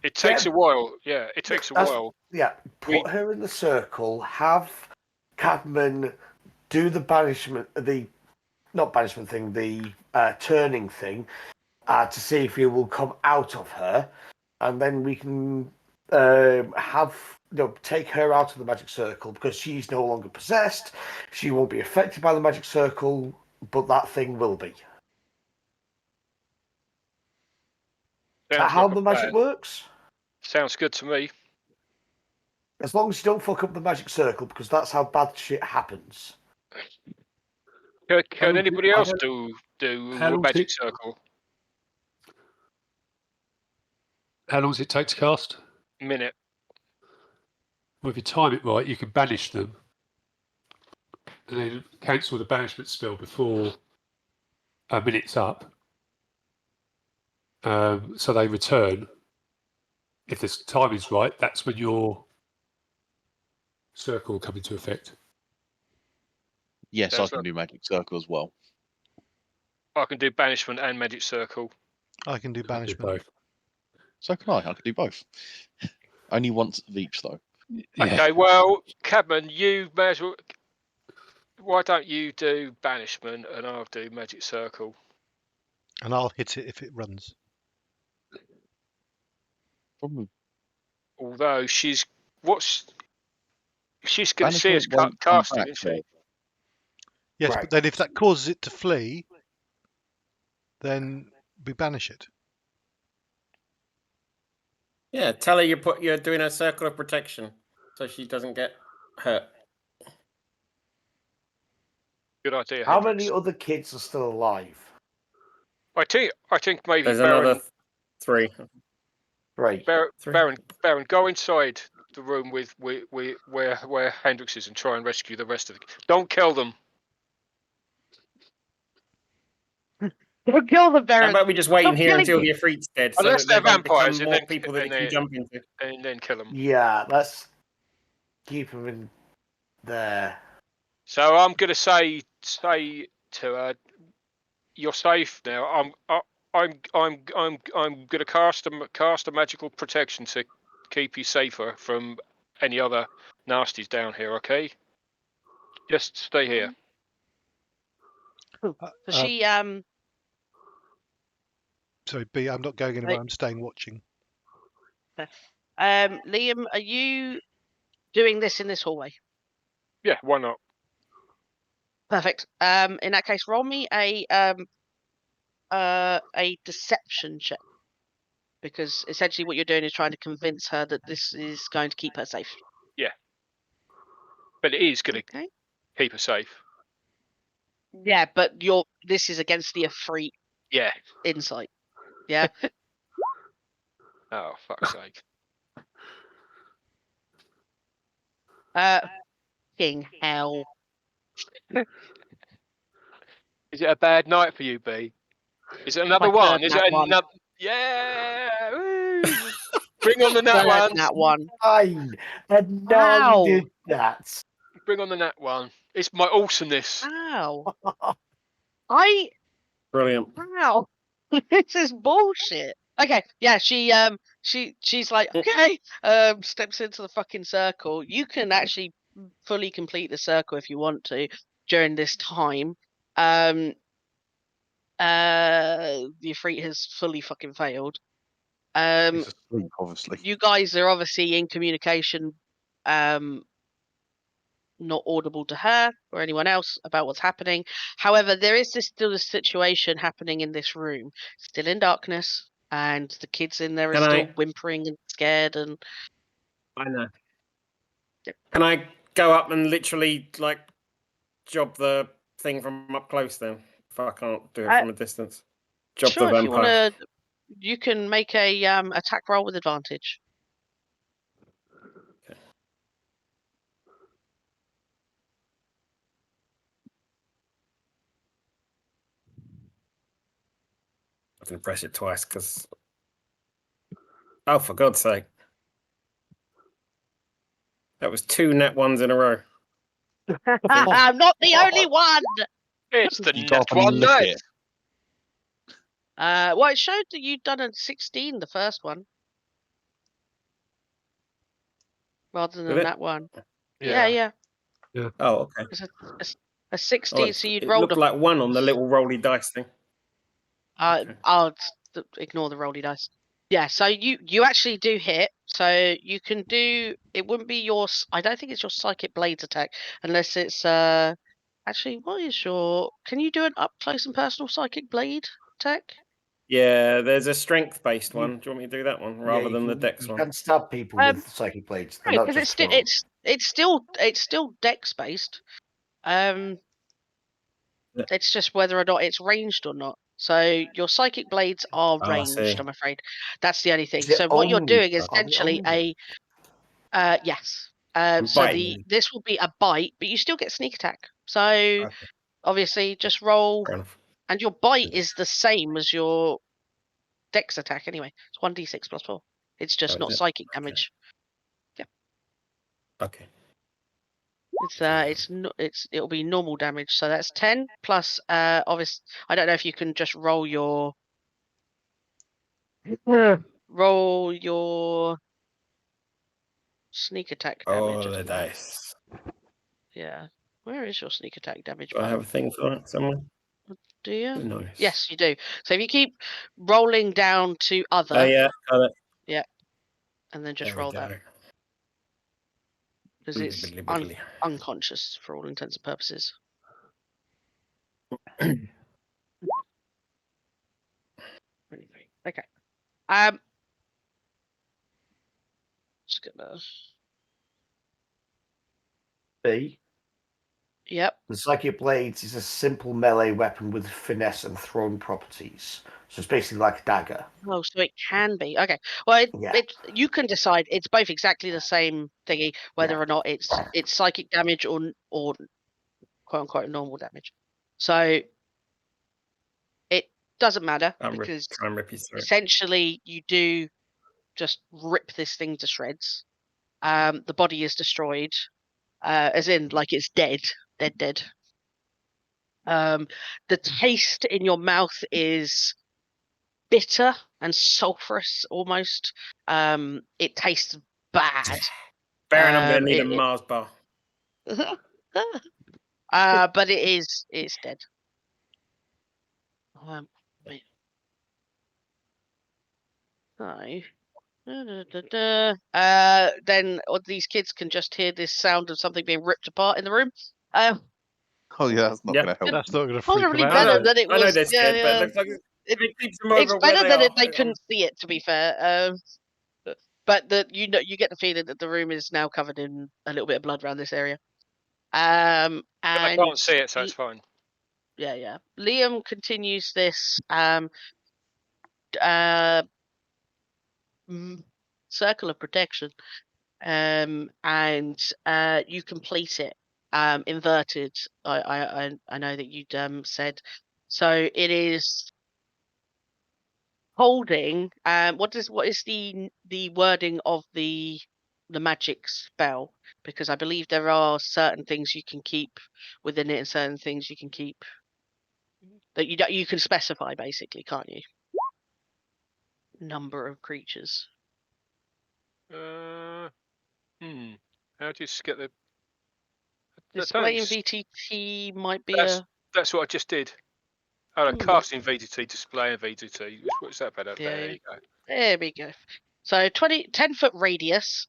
It takes a while. Yeah, it takes a while. Yeah, put her in the circle. Have Cadman do the banishment, not banishment thing, the turning thing, to see if he will come out of her, and then we can take her out of the magic circle because she's no longer possessed. She won't be affected by the magic circle, but that thing will be. Is that how the magic works? Sounds good to me. As long as you don't fuck up the magic circle, because that's how bad shit happens. Can anybody else do a magic circle? How long does it take to cast? Minute. Well, if you time it right, you can banish them and then cancel the banishment spell before a minute's up. So they return. If the timing's right, that's when your circle will come into effect. yes, I can do magic circle as well. I can do banishment and magic circle. I can do banishment. Both. So can I. I can do both. Only once of each, though. Yeah. Okay, well, Cadman, you may as well. Why don't you do banishment and I'll do magic circle? And I'll hit it if it runs. Probably. Although she's going to see us Banishment won't come casting, back, isn't she? though. Yes, Right. but then if that causes it to flee, then we banish it. Yeah, tell her you're doing a circle of protection so she doesn't get hurt. Good idea. How Hendrix. many other kids are still alive? I think maybe There's Baron, another 3. Right. Baron, go inside the room with where Hendrix is and try and rescue the rest of the. Don't kill them. Don't kill the How Baron. about we just wait in Stop here killing until me. the Ifrit's dead, Unless so that they're they become vampires, and more then- people that and they can they- jump into. And then kill them. Yeah, let's keep them in there. So I'm gonna say to her, "You're safe now." I'm gonna cast a magical protection to keep you safer from any other nasties down here. Okay, just stay here. So she Sorry, B, I'm not going anywhere. I'm staying watching. Liam, are you doing this in this hallway? Yeah, why not? Perfect. In that case, roll me a deception check, because essentially what you're doing is trying to convince her that this is going to keep her safe. But it is gonna Okay. keep her safe. Yeah, but this is against the Ifrit Yeah. insight. Yeah. Oh, fuck's sake. King hell. Is it a bad night for you, B? Is it another My one? third Is nat it one. another? Yeah! Woo! Bring on the nat Third one. nat one. Nine. And Wow. nine did that. Bring on the nat one. It's my awesomeness. Wow. Brilliant. Wow. This is bullshit. Okay, yeah, she's like, okay, steps into the fucking circle. You can actually fully complete the circle if you want to during this time. The Ifrit has fully fucking failed. He's asleep, obviously. You guys are obviously in communication, not audible to her or anyone else about what's happening. However, there is still a situation happening in this room, still in darkness, and the kids in there are Can still I- whimpering and scared. And I know. Yep. Can I go up and literally like job the thing from up close then? If I can't do it from a distance. Job sure, the if you want vampire. to, you can make a attack roll with advantage. I can press it twice because. Oh, for God's sake! That was 2 net ones in a row. I'm not the only one. It's the You go nat up and one lick night. it. Well, it showed that you'd done a 16 the first one, rather Did than it? that one. Yeah. Oh, okay. It's a 16, so you'd it rolled looked like 1 on the little rolly dice thing. Okay. I'll ignore the rolly dice. Yeah, so you actually do hit. So you can do. It wouldn't be your. I don't think it's your psychic blades attack unless it's Actually, what is your? Can you do an up close and personal psychic blade attack? Yeah, there's a strength-based You- one. Do you want me to do that one rather than the dex you one? can stab people with psychic blades. They're No, not because just thrown. it's still dex based. Yeah. It's just whether or not it's ranged or not. So your psychic blades are Oh, I see. ranged, I'm afraid. That's the only thing. Is it So what you're only- doing is are they essentially only? yes. I'm So biting. this will be a bite, but you still get sneak attack. So Okay, obviously just roll, fair enough. and your bite is the same as your dex attack anyway. It's 1d6 plus 4. It's just is not it? psychic Okay. damage. Okay. It'll be normal damage. So that's 10 plus obviously I don't know if you can just roll your sneak attack damage Oh, as the well. dice. Yeah. Where is your sneak attack damage Do I have a thing for that somewhere? Do you? Nice. Yes, you do. So if you keep rolling down to other, Oh, yeah. Got it. and then just There we roll go. that, because it's Biddly, biddly. unconscious for all intents and purposes. Okay. Just gonna. B. Yep. The psychic blades is a simple melee weapon with finesse and thrown properties. So it's basically like a dagger. Oh, so it can be. Okay. Well, Yeah. you can decide. It's both exactly the same thingy, whether Yeah. or not it's psychic damage or quote unquote normal damage. So it doesn't matter because Try and rip you through. essentially you do just rip this thing to shreds. The body is destroyed, as in like it's dead. The taste in your mouth is bitter and sulfurous almost. It tastes bad. Baron, I'm going to need a it- Mars bar. but it's dead. Wait. So, then these kids can just hear this sound of something being ripped apart in the room. Oh yeah, that's not Yep. going to help. That's not going to freak Probably them better out. than it I know was. they're scared, but it Yeah. looks like it keeps them It's over where better they than are. they couldn't see it. To be fair, but you get the feeling that the room is now covered in a little bit of blood around this area. But I And can't see it, so it's fine. yeah. Liam continues this circle of protection, and you complete it inverted. I know that you'd said. So it is holding. What is the wording of the magic spell? Because I believe there are certain things you can keep within it, and certain things you can keep that you can specify, basically, can't you? Number of creatures. How do you get the? Displaying VTT might be That's what I just did. Oh, Hmm. casting VTT, displaying VTT. What's that better? Yeah, There you go. There we go. So 10-foot radius,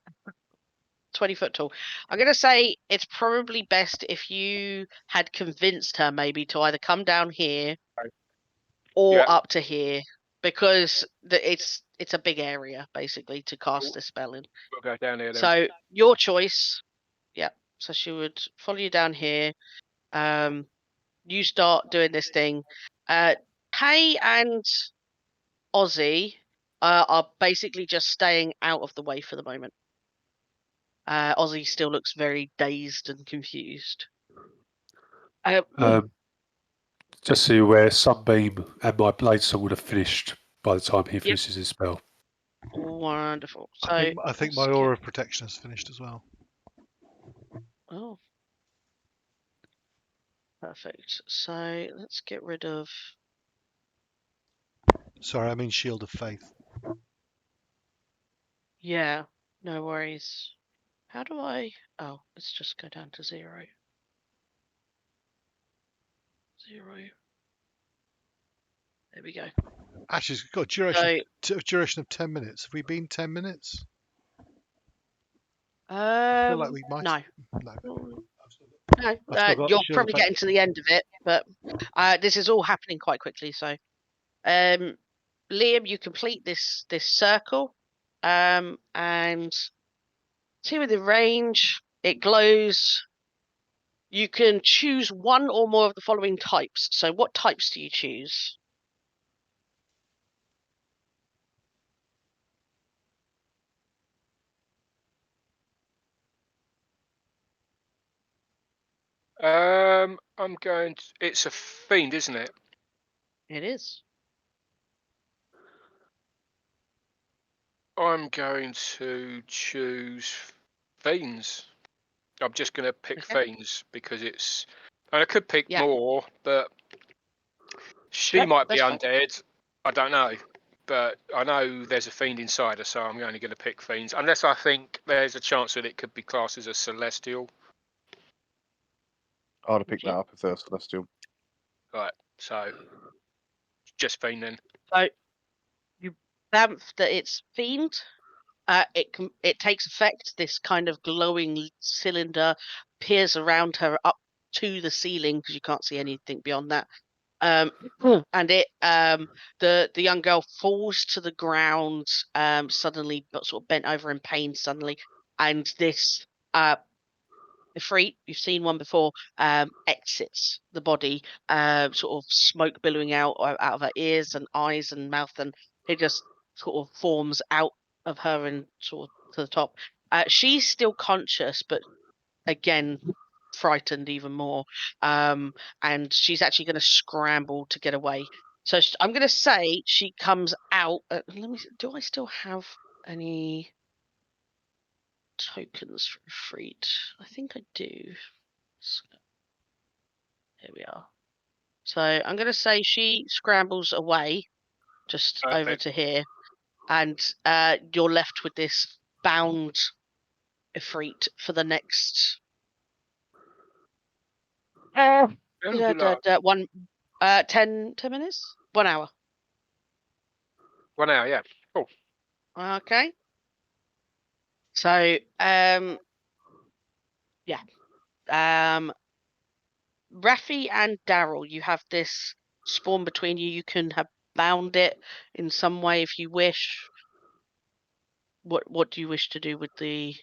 20-foot tall. I'm going to say it's probably best if you had convinced her maybe to either come down here or Yeah. up to here, because it's a big area basically to cast this spell in. We'll go down here then. So your choice. Yeah. So she would follow you down here. You start doing this thing. Kay and Ozzy are basically just staying out of the way for the moment. Ozzy still looks very dazed and confused. Just so you're aware, Sunbeam and my Bladesong would have finished by the time he finishes his spell. Wonderful. So I think my aura of protection has finished as well. Oh. Perfect. So let's get rid of. Sorry, I mean Shield of Faith. Yeah, no worries. How do I? Oh, let's just go down to 0. 0. There we go. Actually, it's got a duration of 10 minutes. Have we been 10 minutes? I feel like we might. No. No. You're probably getting to the end of it, but this is all happening quite quickly. So, Liam, you complete this circle, and see with the range, it glows. You can choose one or more of the following types. So, what types do you choose? I'm going to. It's a fiend, isn't it? It is. I'm going to choose fiends. I'm just going to pick fiends because it's. And I could pick more, but she might be undead. I don't know. But I know there's a fiend inside her, so I'm only going to pick fiends. Unless I think there's a chance that it could be classed as a celestial. I'd have picked that up if they're celestial. Right, so just fiend then. So you bamf that it's fiend. It takes effect. This kind of glowing cylinder appears around her up to the ceiling because you can't see anything beyond that. And it the young girl falls to the ground suddenly, but sort of bent over in pain suddenly, and this Ifrit, you've seen one before, exits the body, sort of smoke billowing out of her ears and eyes and mouth, and it just sort of forms out of her and sort of to the top. She's still conscious, but again frightened even more, and she's actually going to scramble to get away. So I'm going to say she comes out. Let me. Do I still have any tokens for Ifrit? I think I do. Here we are. So I'm going to say she scrambles away, just over to here, and you're left with this bound Ifrit for the next 10 minutes, 1 hour. 1 hour, yeah. Cool. Okay. So Raphy and Darrell, you have this spawn between you. You can have bound it in some way if you wish. What do you wish to do with the?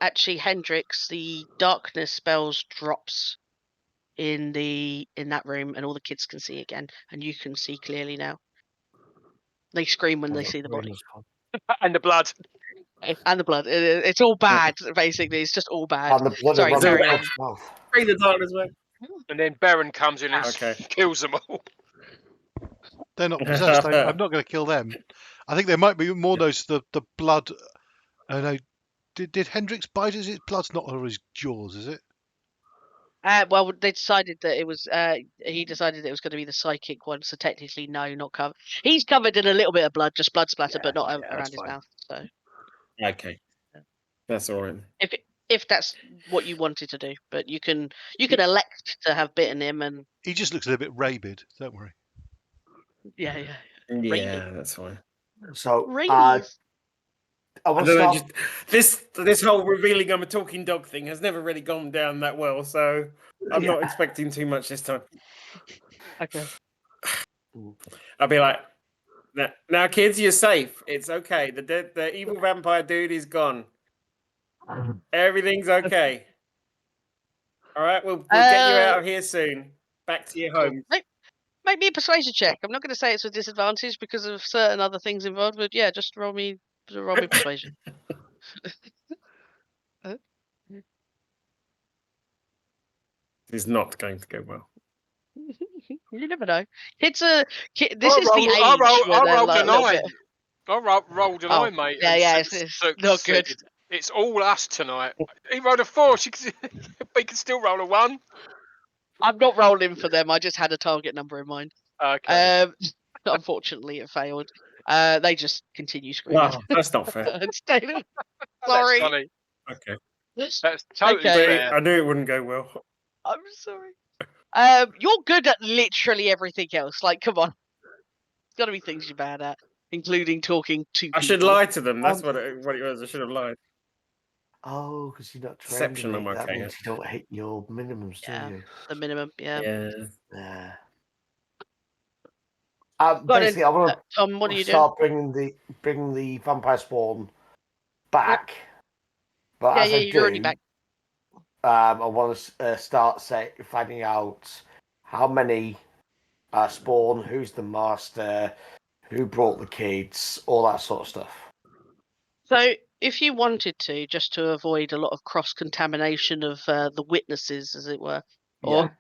Actually, Hendrix, the darkness spells drops in that room, and all the kids can see again, and you can see clearly now. They scream when they see the body. And the blood. And the blood. It's all bad, basically. It's just all bad. And the blood Sorry, of carry Ronald on. Cook's mouth. Bring the darkness back. And then Baron comes in and Okay. kills them all. They're not possessed. I'm not going to kill them. I think there might be more notice the blood. I know. Did Hendrix bite? Is it blood's not over his jaws? Is it? Well, they decided that it was. He decided it was going to be the psychic one. So technically, no, not covered. He's covered in a little bit of blood, just blood splatter, but not yeah, around his fine. mouth. So Okay. That's all right. if that's what you wanted to do, but you can elect to have bitten him, and He just looks a little bit rabid. Don't worry. yeah. Yeah, that's fine. So, Rabies. I I want don't to know, start. just this whole revealing I'm a talking dog thing has never really gone down that well, so I'm not expecting too much this time. Okay. I'll be like, now kids, you're safe. It's okay. The evil vampire dude is gone. Everything's okay. All right, we'll get you out of here soon. Back to your home. Make me a persuasion check. I'm not going to say it's with disadvantage because of certain other things involved, but yeah, just roll me persuasion. It's not going to go well. You never know. This is the age I where they're rolled like a a little 9. bit. I rolled a 9, mate. Yeah, and yeah, it's not good. It's all us tonight. He rolled a 4. We can still roll a 1. I'm not rolling for them. I just had a target number in mind. Okay. Unfortunately, it failed. They just continue screaming. No, that's not fair. Sorry. That's funny. Okay. That's totally Okay. fair. I knew it wouldn't go well. I'm sorry. You're good at literally everything else. Like, come on. There's got to be things you're bad at, including talking to people. I should lie to them. That's what it was. I should have lied. Oh, because you're not trained Deception, in I'm it. That okay means you don't hit your minimums, Yeah. do you? The minimum, yeah. Yeah. Go Basically, on, I want Tom, what are to you start bringing the vampire spawn back. But Yeah, as I you're already do, back. I want to start finding out how many spawn, who's the master, who brought the kids, all that sort of stuff. So, if you wanted to, just to avoid a lot of cross contamination of the witnesses, as it were, or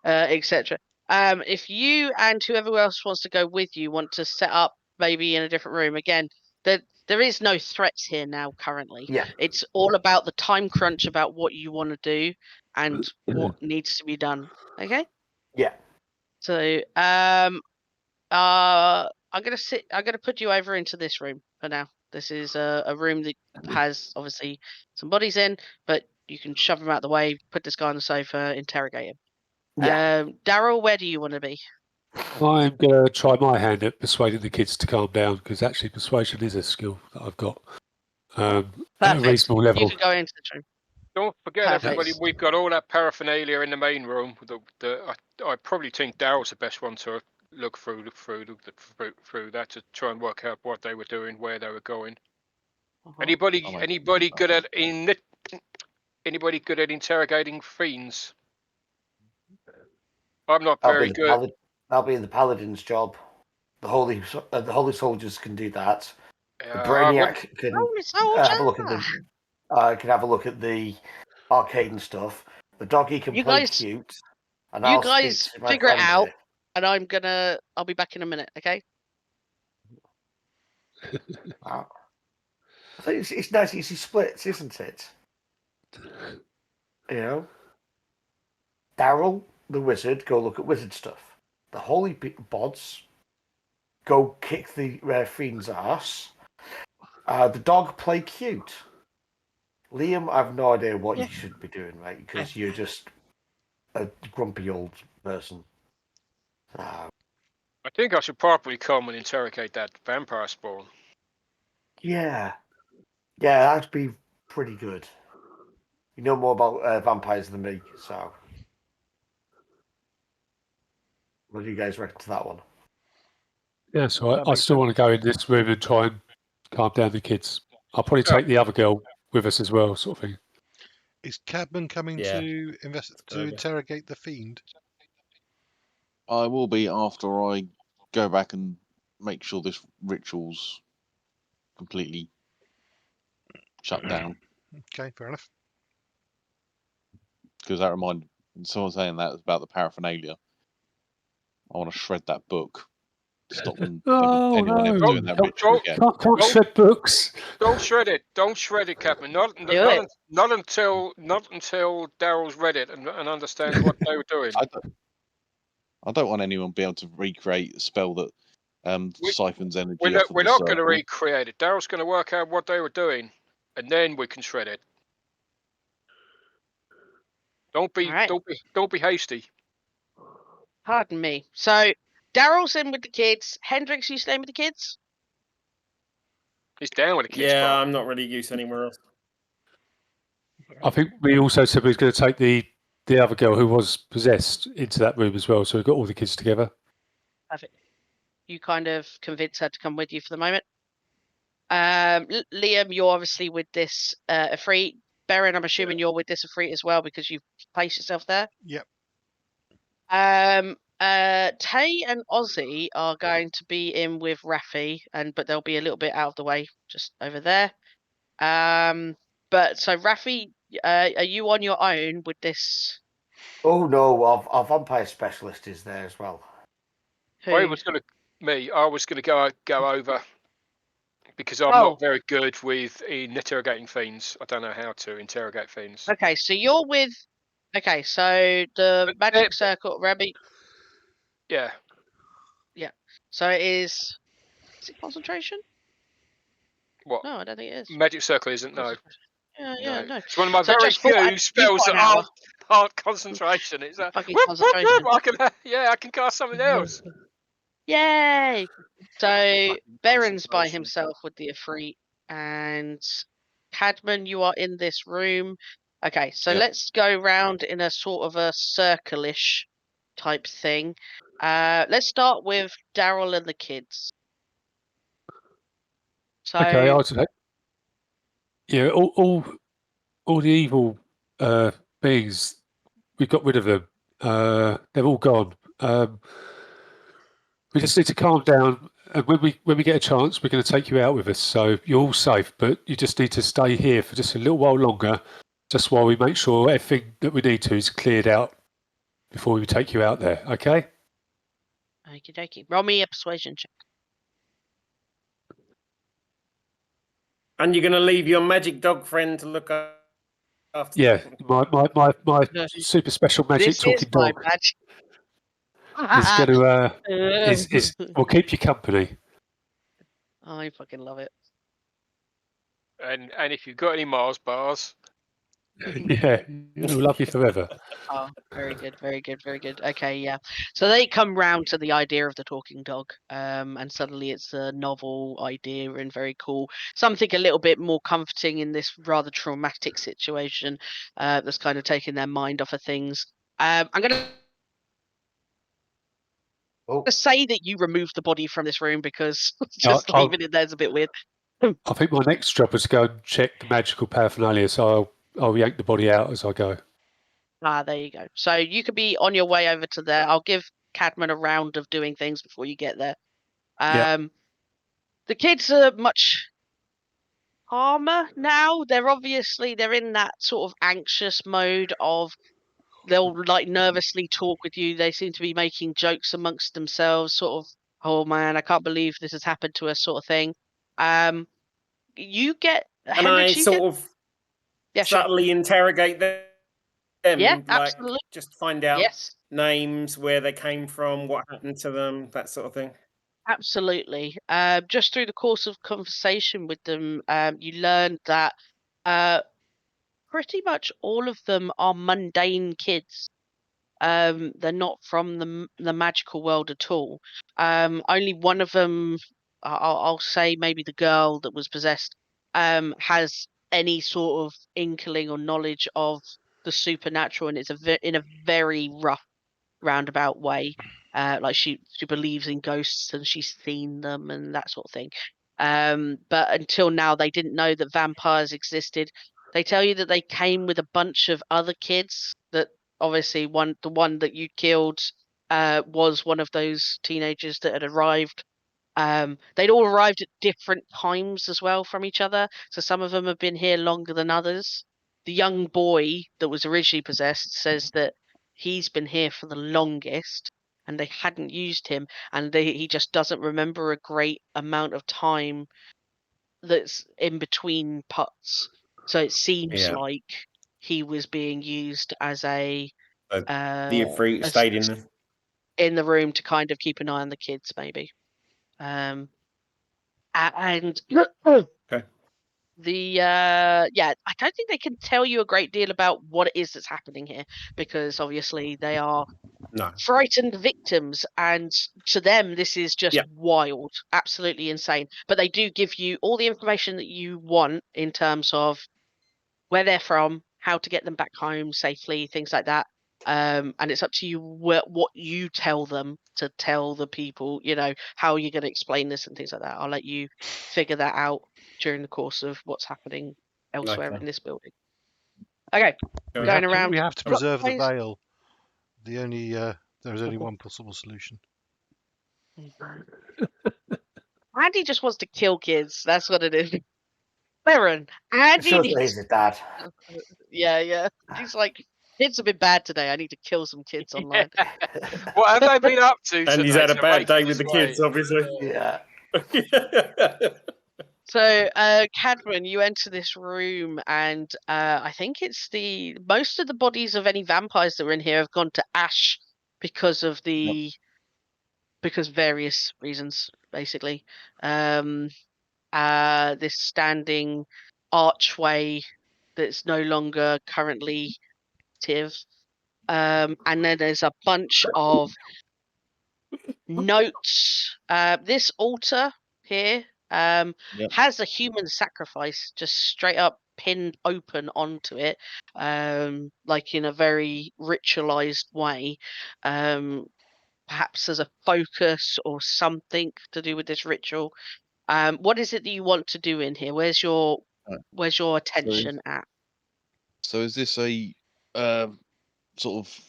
etc. If you and whoever else wants to go with you want to set up maybe in a different room, again, there is no threats here now currently. Yeah. It's all about the time crunch about what you want to do and what needs to be done. Okay. Yeah. So I'm gonna put you over into this room for now. This is a room that has obviously some bodies in, but you can shove them out the way, put this guy on the sofa, interrogate him. Yeah. Darrell, where do you want to be? I'm going to try my hand at persuading the kids to calm down because actually persuasion is a skill that I've got at a Perfect. reasonable level. You can go into the room. Don't forget, Perfect. everybody, we've got all that paraphernalia in the main room. I probably think Darrell's the best one to look through that to try and work out what they were doing, where they were going. Anybody good at interrogating fiends? I'm not very good. That'll be the Paladin's job. The holy soldiers can do that. The Brainiac can have a look at the arcade and stuff. The doggy can play cute. And you I'll guys figure it out, and I'll be back in a minute, okay? I think it's nice easy splits, isn't it? You know? Darrell, the wizard, go look at wizard stuff. The holy bods go kick the fiend's ass. The dog play cute. Liam, I have no idea what you should be doing, right? Because you're just a grumpy old person. I think I should probably come and interrogate that vampire spawn. Yeah, that'd be pretty good. You know more about vampires than me, so what do you guys reckon to that one? Yeah, so I still want to go in this room and try and calm down the kids. I'll probably take the other girl with us as well, sort of thing. Is Cadman coming to interrogate the fiend? I will be after I go back and make sure this ritual's completely shut down. Okay, fair enough. Because that reminded someone saying that was about the paraphernalia. I want to shred that book. Stop them, Oh, anyone ever no. doing that ritual again. Can't shred books. Don't shred it. Don't shred it, Cadman. Not until Darrell's read it and understands what they were doing. I don't want anyone be able to recreate a spell that siphons energy We're off of the not going to circle. recreate it. Darrell's going to work out what they were doing, and then we can shred it. Don't be hasty. Pardon me. So Darrell's in with the kids. Hendrix, you staying with the kids? He's down with the kids. Yeah, Bro. I'm not really used anywhere else. I think we also said we was going to take the other girl who was possessed into that room as well. So we've got all the kids together. Perfect. You kind of convince her to come with you for the moment. Liam, you're obviously with this Ifrit. Beren, I'm assuming you're with this Ifrit as well because you've placed yourself there. Yep. Tay and Ozzy are going to be in with Raphy, but they'll be a little bit out of the way, just over there. But so Raphy, are you on your own with this? Oh no, our vampire specialist is there as well. Who? I was going to go over because I'm not very good with interrogating fiends. I don't know how to interrogate fiends. Okay, so you're with. Okay, so the magic circle, Rabbi. Yeah. Yeah. So it is. Is it concentration? What? No, I don't think it is. Magic circle isn't, no. Yeah, no. It's one of my So very just for few spells that aren't concentration. It's a fucking concentration. I can cast something else. Yay! So Beren's by himself with the Ifrit, and Cadman, you are in this room. Okay, so Yep. let's go round in a sort of a circle-ish type thing. Let's start with Darrell and the kids. So Okay, I'll take. Yeah, all the evil beings, we got rid of them. They're all gone. We just need to calm down, and when we get a chance, we're going to take you out with us. So you're all safe, but you just need to stay here for just a little while longer, just while we make sure everything that we need to is cleared out before we take you out there. Okay? okie dokie. Roll me a persuasion check. And you're going to leave your magic dog friend to look after. Yeah, my super special magic This talking is my dog magic. is going to will keep you company. I fucking love it. And if you've got any Mars bars, Yeah, it'll love you forever. Oh, very good, very good, very good. Okay, yeah. So they come round to the idea of the talking dog, and suddenly it's a novel idea and very cool. Something a little bit more comforting in this rather traumatic situation that's kind of taking their mind off of things. I'm going to say that you remove the body from this room because just leaving it there is a bit weird. I think my next job is to go and check the magical paraphernalia, so I'll yank the body out as I go. Ah, there you go. So you could be on your way over to there. I'll give Cadman a round of doing things before you get there. Yeah. The kids are much calmer now. They're in that sort of anxious mode of they'll like nervously talk with you. They seem to be making jokes amongst themselves, sort of, oh man, I can't believe this has happened to us, sort of thing. You get And I subtly interrogate them. Yeah, like, absolutely. Just find out names, where they came from, what happened to them, that sort of thing. Absolutely. Just through the course of conversation with them, you learned that pretty much all of them are mundane kids. They're not from the magical world at all. Only one of them, I'll say maybe the girl that was possessed, has any sort of inkling or knowledge of the supernatural, and it's in a very rough, roundabout way. Like she believes in ghosts and she's seen them and that sort of thing. But until now, they didn't know that vampires existed. They tell you that they came with a bunch of other kids. That obviously the one that you killed was one of those teenagers that had arrived. They'd all arrived at different times as well from each other. So some of them have been here longer than others. The young boy that was originally possessed says that he's been here for the longest and they hadn't used him, and he just doesn't remember a great amount of time that's in between putts. So it seems like he was being used as the Ifrit stayed in the room to kind of keep an eye on the kids, maybe. And I don't think they can tell you a great deal about what it is that's happening here, because obviously they are frightened victims, and to them this is just wild, absolutely insane. But they do give you all the information that you want in terms of where they're from, how to get them back home safely, things like that. And it's up to you what you tell them to tell the people, how you're going to explain this and things like that. I'll let you figure that out during the course of what's happening elsewhere in this building. Okay, going around. We have to preserve the veil. There's only one possible solution. Andy just wants to kill kids. That's what it is. Baron, Andy. He's a dad. Yeah. He's like, kids have been bad today. I need to kill some kids online. What have they been up to? And he's had a bad day with the way? kids, obviously. Yeah. So, Cadman, you enter this room, and I think it's most of the bodies of any vampires that were in here have gone to ash because of because various reasons, basically. This standing archway that's no longer currently active. And then there's a bunch of notes. This altar here has a human sacrifice just straight up pinned open onto it, like in a very ritualized way. Perhaps as a focus or something to do with this ritual. What is it that you want to do in here? Where's your attention at? So is this a sort of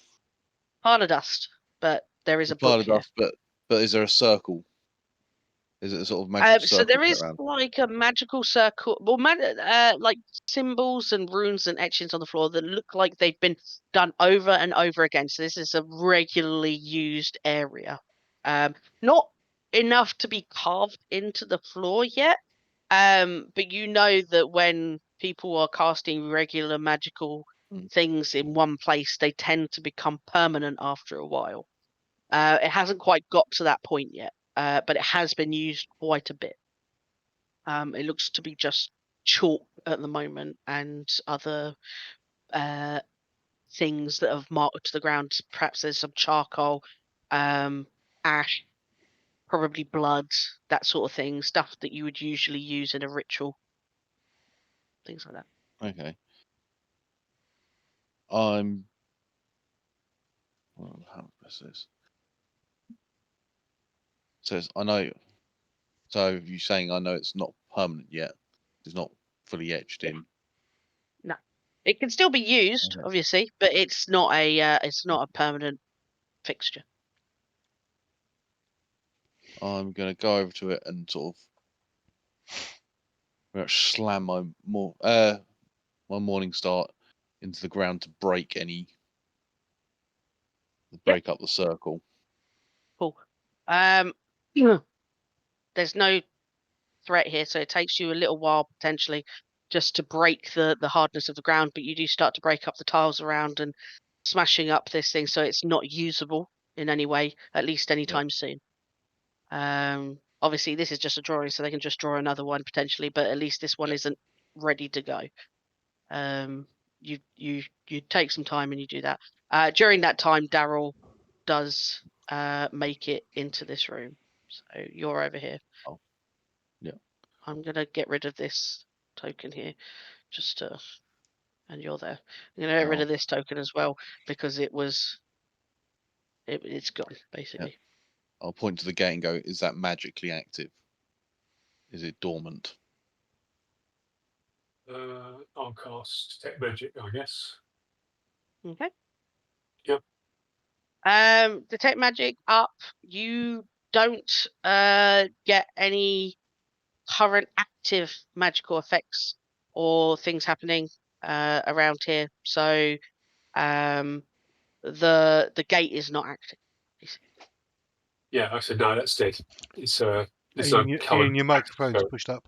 Pile of dust, but there is a book here. dust, but is there a circle? Is it a sort of magical circle? So there is like a magical circle, well, like symbols and runes and etchings on the floor that look like they've been done over and over again. So this is a regularly used area. Not enough to be carved into the floor yet, but you know that when people are casting regular magical things in one place, they tend to become permanent after a while. It hasn't quite got to that point yet. But it has been used quite a bit. It looks to be just chalk at the moment and other things that have marked to the ground. Perhaps there's some charcoal, ash, probably blood, that sort of thing. Stuff that you would usually use in a ritual. Things like that. Okay. How is this? Says I know. So you saying I know it's not permanent yet? It's not fully etched in. No, it can still be used, obviously, but it's not a permanent fixture. I'm gonna go over to it and sort of slam my morning start into the ground to break up the circle. Cool. There's no threat here, so it takes you a little while potentially just to break the hardness of the ground, but you do start to break up the tiles around and smashing up this thing so it's not usable in any way, at least anytime soon. Obviously this is just a drawing, so they can just draw another one potentially, but at least this one isn't ready to go. You take some time and you do that. During that time, Darrell does make it into this room, so you're over here. I'm going to get rid of this token here, and you're there. I'm going to get rid of this token as well, because it's gone, basically. Yeah. I'll point to the gate and go, is that magically active? Is it dormant? I'll cast Detect Magic, I guess. Okay. Yep. Detect Magic up. You don't get any current active magical effects or things happening around here. So the gate is not active. Yeah, I said no. That's dead. It's there's no Ian, current. your microphone's active- pushed up.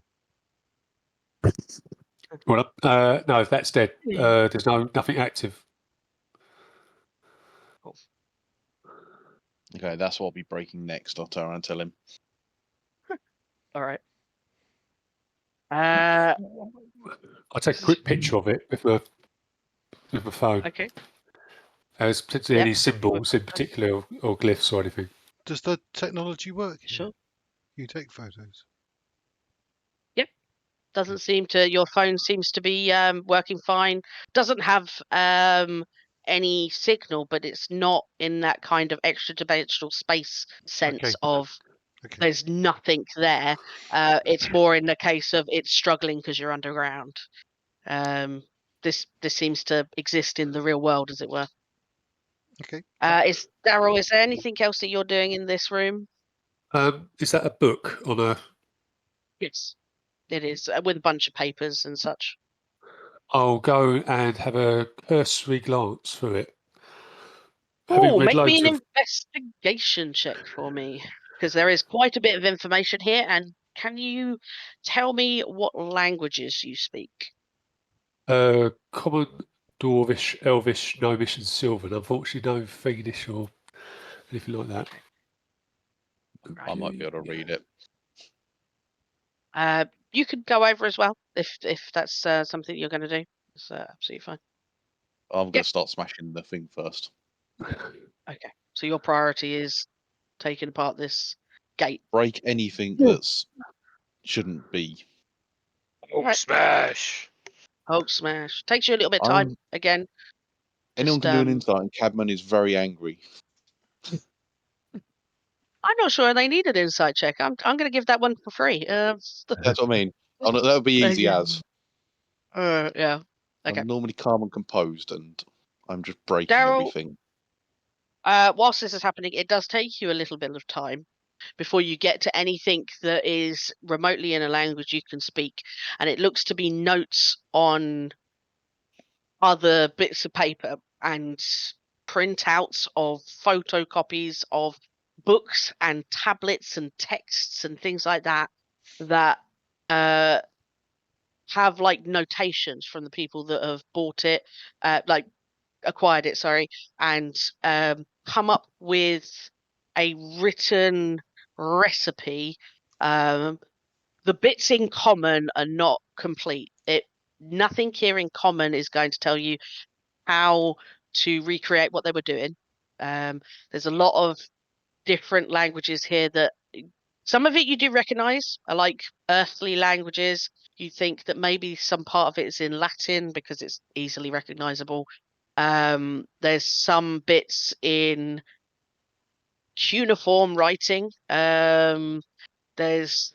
Well, no, that's dead. There's nothing active. Okay, that's what I'll be breaking next. I'll turn around and tell him. All right. I'll take a quick picture of it with my phone. Okay. There's potentially Yep. any symbols in particular or glyphs or anything. Does the technology work here? Sure. You take photos. Doesn't seem to. Your phone seems to be working fine. Doesn't have any signal, but it's not in that kind of extra dimensional space sense Okay. of Okay. there's nothing there. It's more in the case of it's struggling because you're underground. This seems to exist in the real world, as it were. Okay. Is Darrell? Is there anything else that you're doing in this room? Is that a book on a? Yes, it is with a bunch of papers and such. I'll go and have a cursory glance through it. Oh, Having read make me loads an of investigation check for me, because there is quite a bit of information here. And can you tell me what languages you speak? common, Dwarvish, Elvish, Gnomish, and Sylvan. Unfortunately, no Fiendish or anything like that. I might be able to read it. You could go over as well if that's something you're going to do. It's absolutely fine. I'm going Yep. to start smashing the thing first. Okay, so your priority is taking apart this gate. Break anything that's shouldn't be. Oh, Right. smash! Hulk smash. Takes you a little bit of time. Again, Anyone just can do an insight, and Cadman is very angry. I'm not sure they need an insight check. I'm going to give that one for free. That's what I mean. That would be easy as. Yeah. Okay. I'm normally calm and composed, and I'm just breaking Darrell, everything. whilst this is happening, it does take you a little bit of time before you get to anything that is remotely in a language you can speak, and it looks to be notes on other bits of paper and printouts of photocopies of books and tablets and texts and things like that that have like notations from the people that have bought it, like acquired it, sorry, and come up with a written recipe. The bits in common are not complete. Nothing here in common is going to tell you how to recreate what they were doing. There's a lot of different languages here that some of it you do recognize are like earthly languages. You think that maybe some part of it is in Latin because it's easily recognizable. There's some bits in cuneiform writing. There's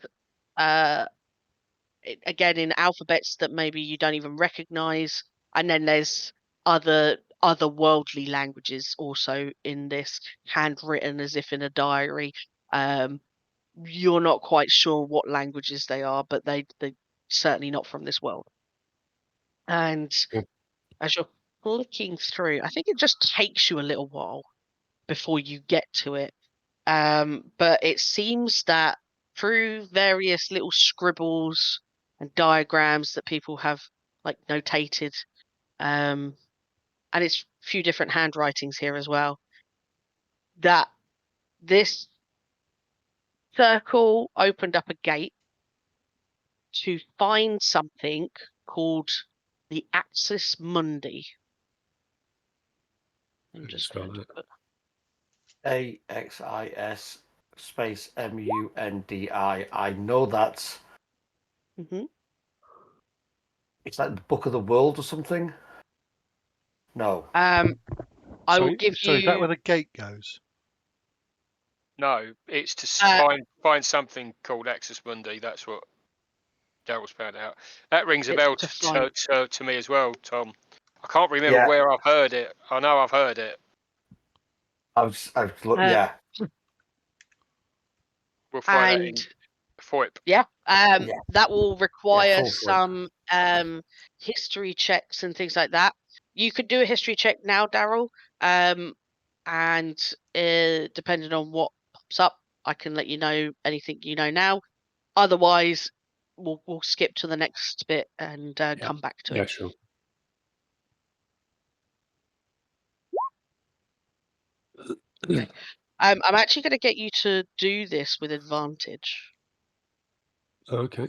again in alphabets that maybe you don't even recognize, and then there's otherworldly languages also in this, handwritten as if in a diary. You're not quite sure what languages they are, but they certainly not from this world. And Yeah. as you're flicking through, I think it just takes you a little while before you get to it. But it seems that through various little scribbles and diagrams that people have like notated, and it's a few different handwritings here as well, that this circle opened up a gate to find something called the Axis Mundi. I'm just Spell going to that. put AXIS space MUNDI. I know that it's like the Book of the World or something. No. I will give So is that where you. the gate goes? No, it's to find something called Axis Mundi. That's what Darrell's found out. That rings a It's bell to find. to me as well, Tom. I can't remember Yeah. where I've heard it. I know I've heard it. I've looked. Yeah. We'll find that in And FOIP. yeah, Yeah. that will require full FOIP. some history checks and things like that. You could do a history check now, Darrell, and depending on what pops up, I can let you know anything you know now. Otherwise, we'll skip to the next bit and come back to Yeah, it. sure. Okay. I'm actually going to get you to do this with advantage. Okay.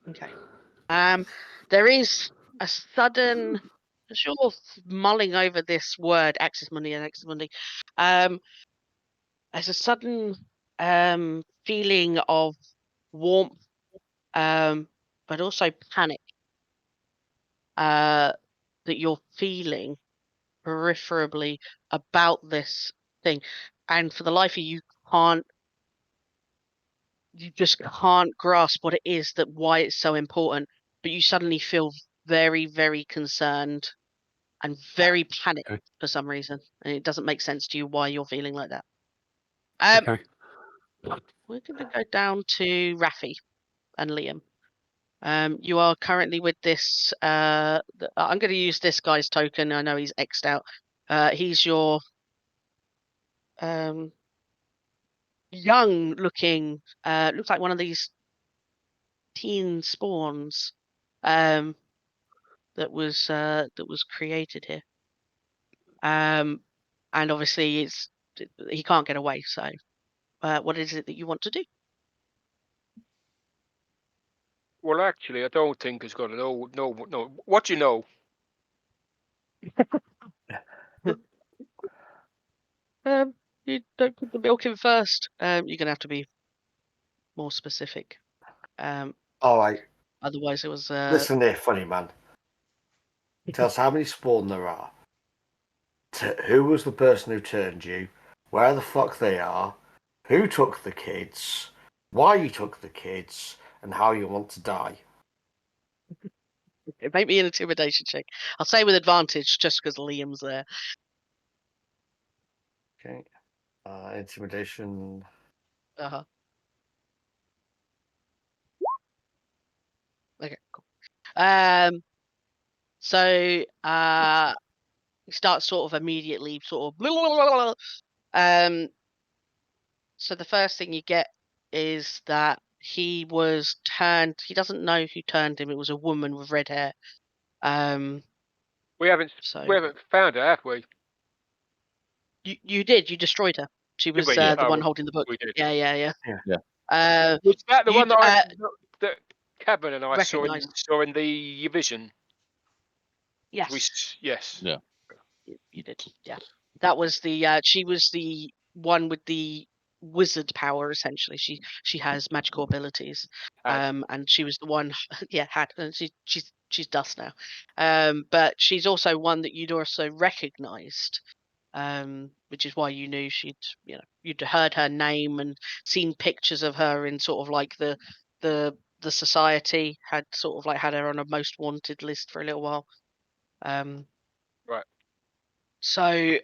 Okay. There is a sudden, as you're mulling over this word, access money and access money, there's a sudden feeling of warmth, but also panic that you're feeling peripherally about this thing, and for the life of you just can't grasp what it is, that why it's so important, but you suddenly feel very, very concerned and very panicked Okay. for some reason, and it doesn't make sense to you why you're feeling like that. Okay. We're going to go down to Raphy and Liam. You are currently with this. I'm going to use this guy's token. I know he's X'd out. He's your young-looking. Looks like one of these teen spawns. That was created here. And obviously he can't get away. So, what is it that you want to do? Well, actually, I don't think it's got to no. What do you know? You don't put the milk in first. You're gonna have to be more specific. All right. Otherwise, it was. Listen here, funny man. Tell us how many spawn there are. Who was the person who turned you? Where the fuck they are? Who took the kids? Why you took the kids? And how you want to die? Make me an intimidation check. I'll say with advantage, just because Liam's there. Okay. Intimidation. Uh-huh. Okay, cool. So he starts sort of immediately, sort of. So the first thing you get is that he was turned. He doesn't know who turned him. It was a woman with red hair. We haven't So found her, have we? you did. You destroyed her. She was we? the Oh, one holding the book. we did. Yeah. Yeah. Was that the You one that Cadman and I recognised. saw in the vision? Yes. Yes. Yeah. You did. Yeah. That was the. She was the one with the wizard power. Essentially, she has magical abilities. Had. And she was the one. Yeah, had. And she's dust now. But she's also one that you'd also recognised. Which is why you knew you'd heard her name and seen pictures of her in sort of like the society, had sort of like had her on a most wanted list for a little while. Right. So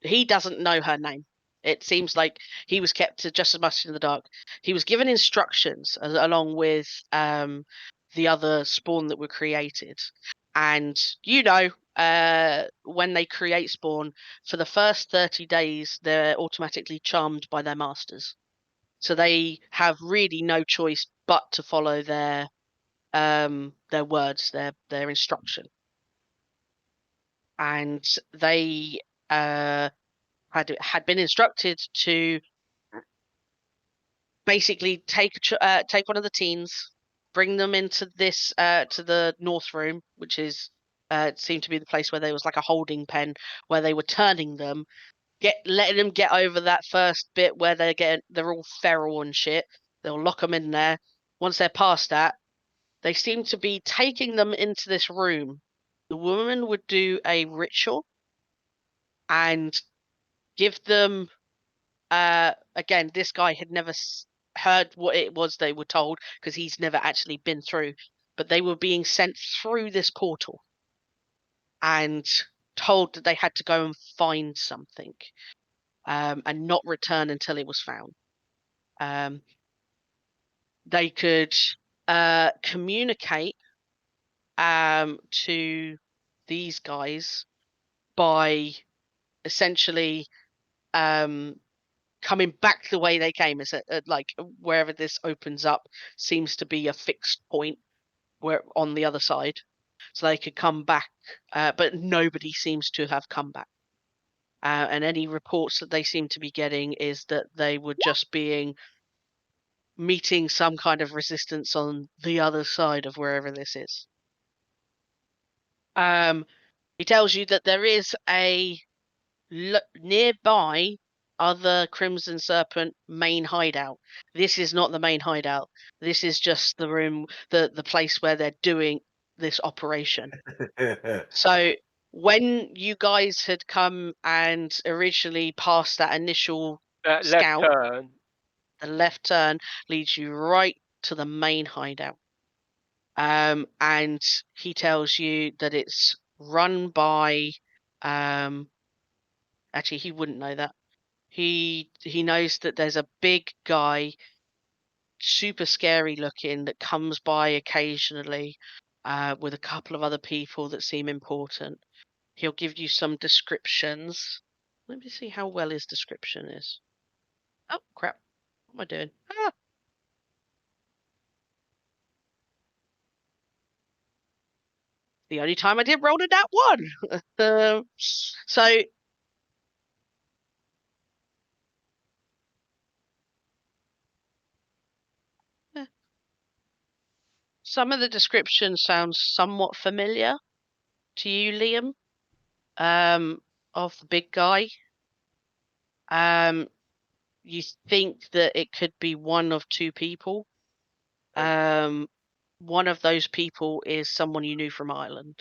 he doesn't know her name. It seems like he was kept just as much in the dark. He was given instructions along with the other spawn that were created. And when they create spawn, for the first 30 days, they're automatically charmed by their masters. So they have really no choice but to follow their words, their instruction. And they had been instructed to basically take one of the teens, bring them into this to the north room, which is it seemed to be the place where there was like a holding pen where they were turning them, letting them get over that first bit where they're all feral and shit. They'll lock them in there. Once they're past that, they seem to be taking them into this room. The woman would do a ritual and give them again, this guy had never heard what it was they were told because he's never actually been through, but they were being sent through this portal and told that they had to go and find something, and not return until it was found. They could communicate to these guys by essentially coming back the way they came. Is like wherever this opens up seems to be a fixed point where on the other side, so they could come back, but nobody seems to have come back. And any reports that they seem to be getting is that they were just meeting some kind of resistance on the other side of wherever this is. He tells you that there is a nearby other Crimson Serpent main hideout. This is not the main hideout. This is just the room, the place where they're doing this operation. So when you guys had come and originally passed that initial That left scout, turn. the left turn leads you right to the main hideout. And he tells you that it's run by actually he wouldn't know that. He knows that there's a big guy, super scary looking, that comes by occasionally with a couple of other people that seem important. He'll give you some descriptions. Let me see how well his description is. Oh crap. What am I doing? Ah! The only time I did roll a nat 1. So some of the description sounds somewhat familiar to you, Liam, of the big guy. You think that it could be one of two people. One of those people is someone you knew from Ireland.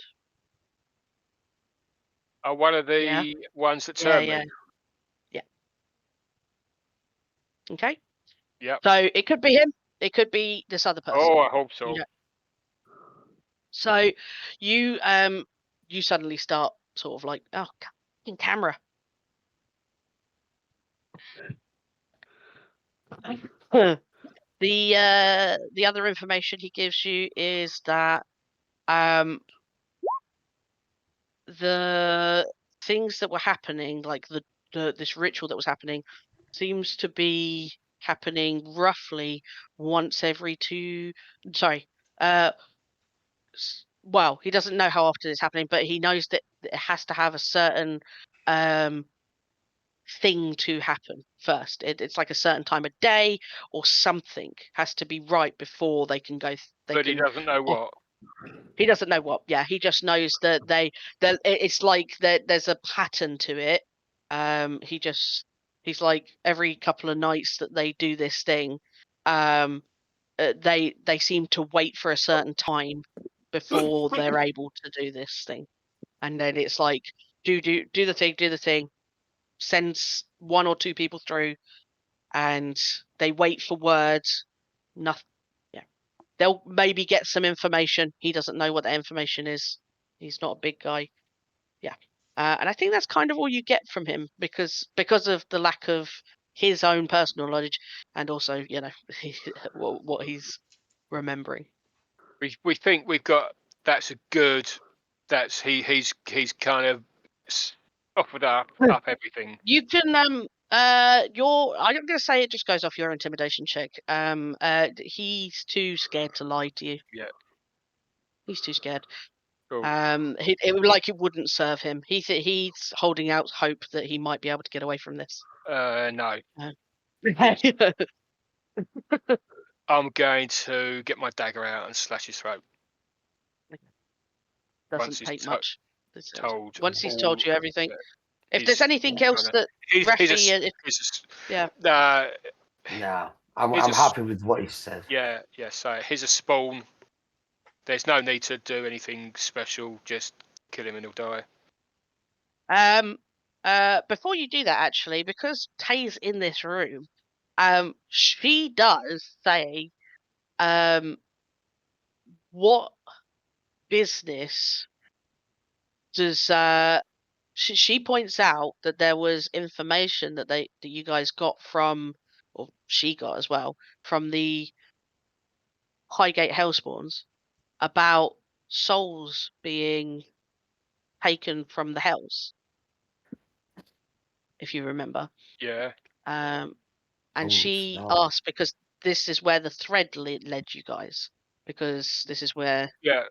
One of the Yeah. ones that turned Yeah. me. Yeah. Okay. Yep. So it could be him. It could be this other person. Oh, I hope so. You know. So you suddenly start sort of like, oh, fucking camera. The other information he gives you is that the things that were happening, like this ritual that was happening, seems to be happening roughly once every two. Sorry, well, he doesn't know how often it's happening, but he knows that it has to have a certain thing to happen first. It's like a certain time of day or something has to be right before they can go. But he doesn't know what. He doesn't know what. Yeah, he just knows that it's like there's a pattern to it. He's like every couple of nights that they do this thing, they seem to wait for a certain time before they're able to do this thing, and then it's like do the thing, sends one or two people through, and they wait for words. Nothing. Yeah, they'll maybe get some information. He doesn't know what that information is. He's not a big guy. Yeah, and I think that's kind of all you get from him because of the lack of his own personal knowledge, and also what he's remembering. We think we've got that's a good. That's he's kind of offered up everything. You can I'm gonna say it just goes off your intimidation check. He's too scared to lie to you. Yeah. He's too scared. Cool. It wouldn't serve him. He's holding out hope that he might be able to get away from this. No. I'm going to get my dagger out and slash his throat. Doesn't take much. Once he's all- told you everything. yeah, If there's anything else that Raphy, No, I'm happy with what he said. Yeah. So he's a spawn. There's no need to do anything special. Just kill him and he'll die. Before you do that, actually, because Tay's in this room, she does say, what business does she points out that there was information that you guys got from, or she got as well, from the Highgate Hellspawns about souls being taken from the hells, if you remember. Yeah. And Oh, she no. asked, because this is where the thread led you guys, because this is where Yeah.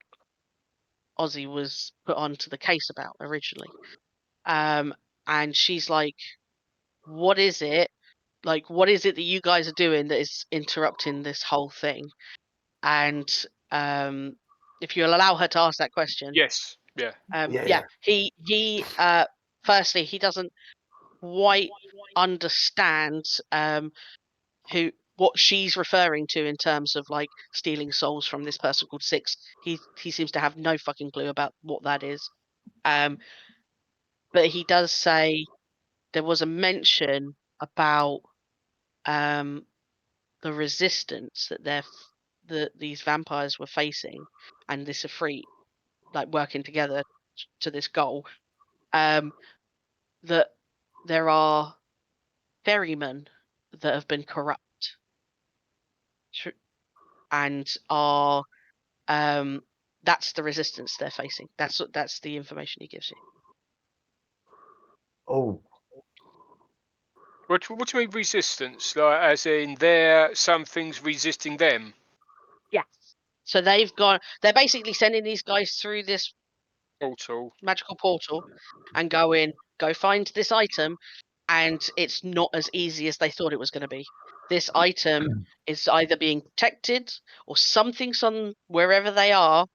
Ozzy was put onto the case about originally. And she's like, what is it? Like, what is it that you guys are doing that is interrupting this whole thing? And if you'll allow her to ask that question. Yes. Yeah. Yeah. He firstly, he doesn't quite understand what she's referring to in terms of like stealing souls from this person called Six. He seems to have no fucking clue about what that is. But he does say there was a mention about the resistance that these vampires were facing, and this Ifrit like working together to this goal. That there are ferrymen that have been corrupt and are that's the resistance they're facing. That's the information he gives you. Oh, What do you mean resistance? Like, as in there, some things resisting them? Yeah. So they're basically sending these guys through this Portal. magical portal and go find this item, and it's not as easy as they thought it was going to be. This item is either being protected or something's on wherever they are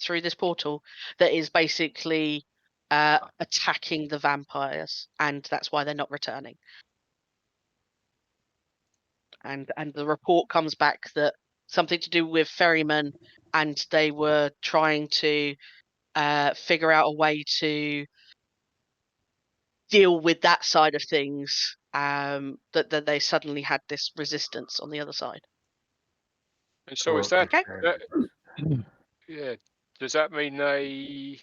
through this portal that is basically attacking the vampires, and that's why they're not returning. And the report comes back that something to do with ferrymen, and they were trying to figure out a way to deal with that side of things. That they suddenly had this resistance on the other side. And so is that, Okay. yeah? Does that mean they?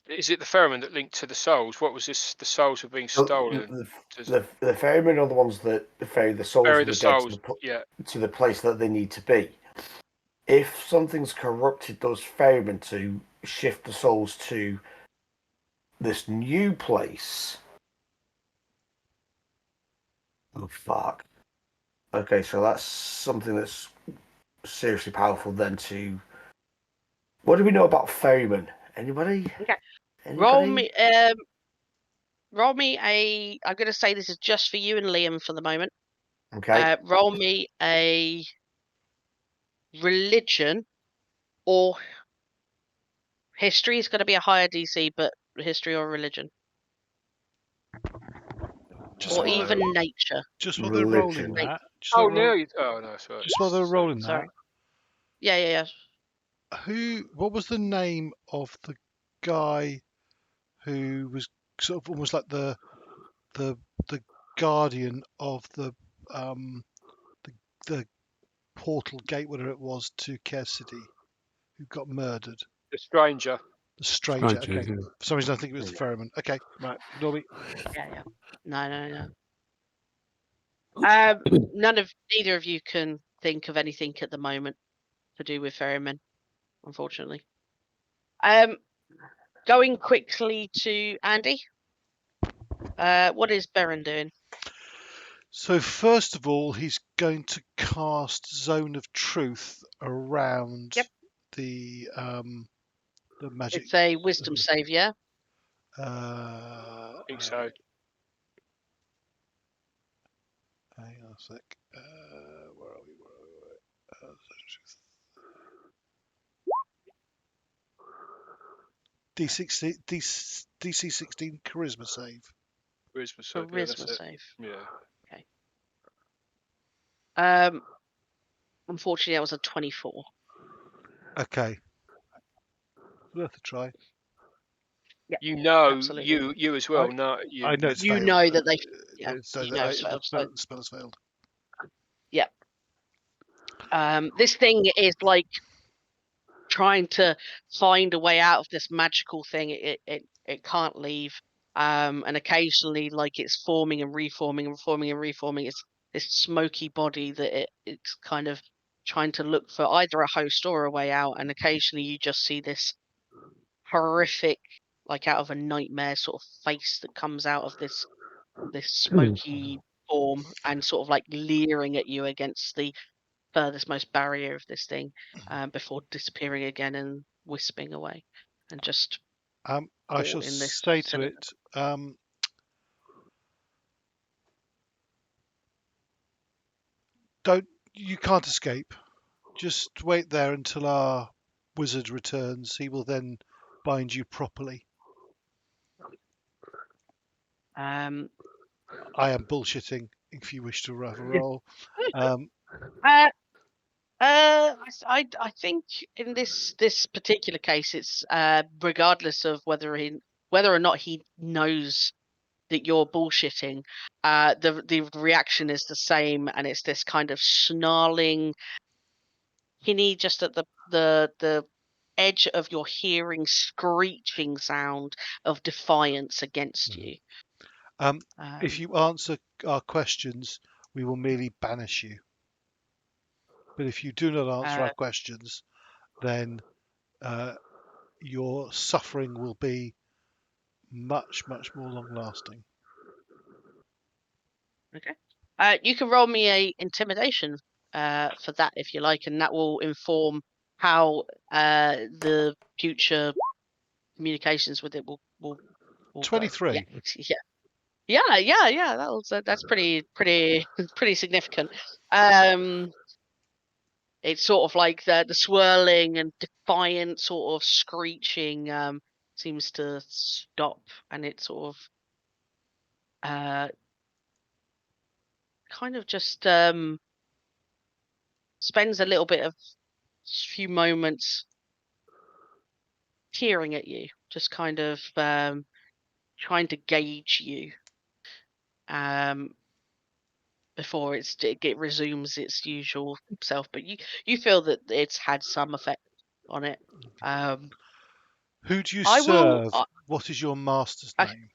Is it the ferryman that linked to the souls? What was this? The souls were being stolen. The ferrymen are the ones that ferry the souls Bury of the the dead souls. Yeah. to the place that they need to be. If something's corrupted those ferrymen to shift the souls to this new place. Oh, fuck. Okay, so that's something that's seriously powerful then to... What do we know about ferrymen? Anybody? Okay. Anybody? Roll me a. I'm going to say this is just for you and Liam for the moment. Okay. Roll me a religion or history. Is going to be a higher DC, but history or religion, Just or while even they're, nature. just while they're rolling Religion. that. Just Oh while they're, no! Oh no! Sorry. just while they're rolling Sorry. that. Yeah. What was the name of the guy who was sort of almost like the guardian of the portal gate, whatever it was, to Care City, who got murdered? The stranger. The stranger. Stranger, Okay. yeah. For some reason, I think it was the ferryman. Okay, right. Ignore me. Yeah. No. Neither of you can think of anything at the moment to do with ferrymen, unfortunately. Going quickly to Andy. What is Baron doing? So first of all, he's going to cast Zone of Truth around the magic. It's a wisdom save, yeah? I think so. Hang on a sec. Where are we? DC 16 charisma save. Charisma save. Charisma save. Yeah. Okay. Unfortunately, that was a 24. Okay. Worth a try. Yeah. You know, absolutely. you as well. I know it's you failed. know that they. Yeah. So you know the so. spell has failed. Yeah. This thing is like trying to find a way out of this magical thing. It can't leave. And occasionally, like, it's forming and reforming and forming and reforming. It's this smoky body that it's kind of trying to look for either a host or a way out. And occasionally, you just see this horrific, like out of a nightmare sort of face that comes out of this smoky form and sort of like leering at you against the furthest most barrier of this thing, before disappearing again and wisping away, and just I shall in this say to cylinder. it, you can't escape. Just wait there until our wizard returns. He will then bind you properly. Um, I am bullshitting. If you wish to have a roll, uh, I think in this particular case, it's regardless of whether or not he knows that you're bullshitting, the reaction is the same, and it's this kind of snarling, hinny, just at the edge of your hearing, screeching sound of defiance against you. if you answer our questions, we will merely banish you. But if you do not answer our questions, then your suffering will be much, much more long-lasting. Okay. You can roll me a intimidation for that if you like, and that will inform how the future communications with it will go. 23. Yeah. That's pretty pretty significant. It's sort of like the swirling and defiant sort of screeching seems to stop, and it sort of kind of just spends a little bit of few moments peering at you, just kind of trying to gauge you before it resumes its usual self. But you feel that it's had some effect on it. Who do you I will. serve? What is your master's I, name?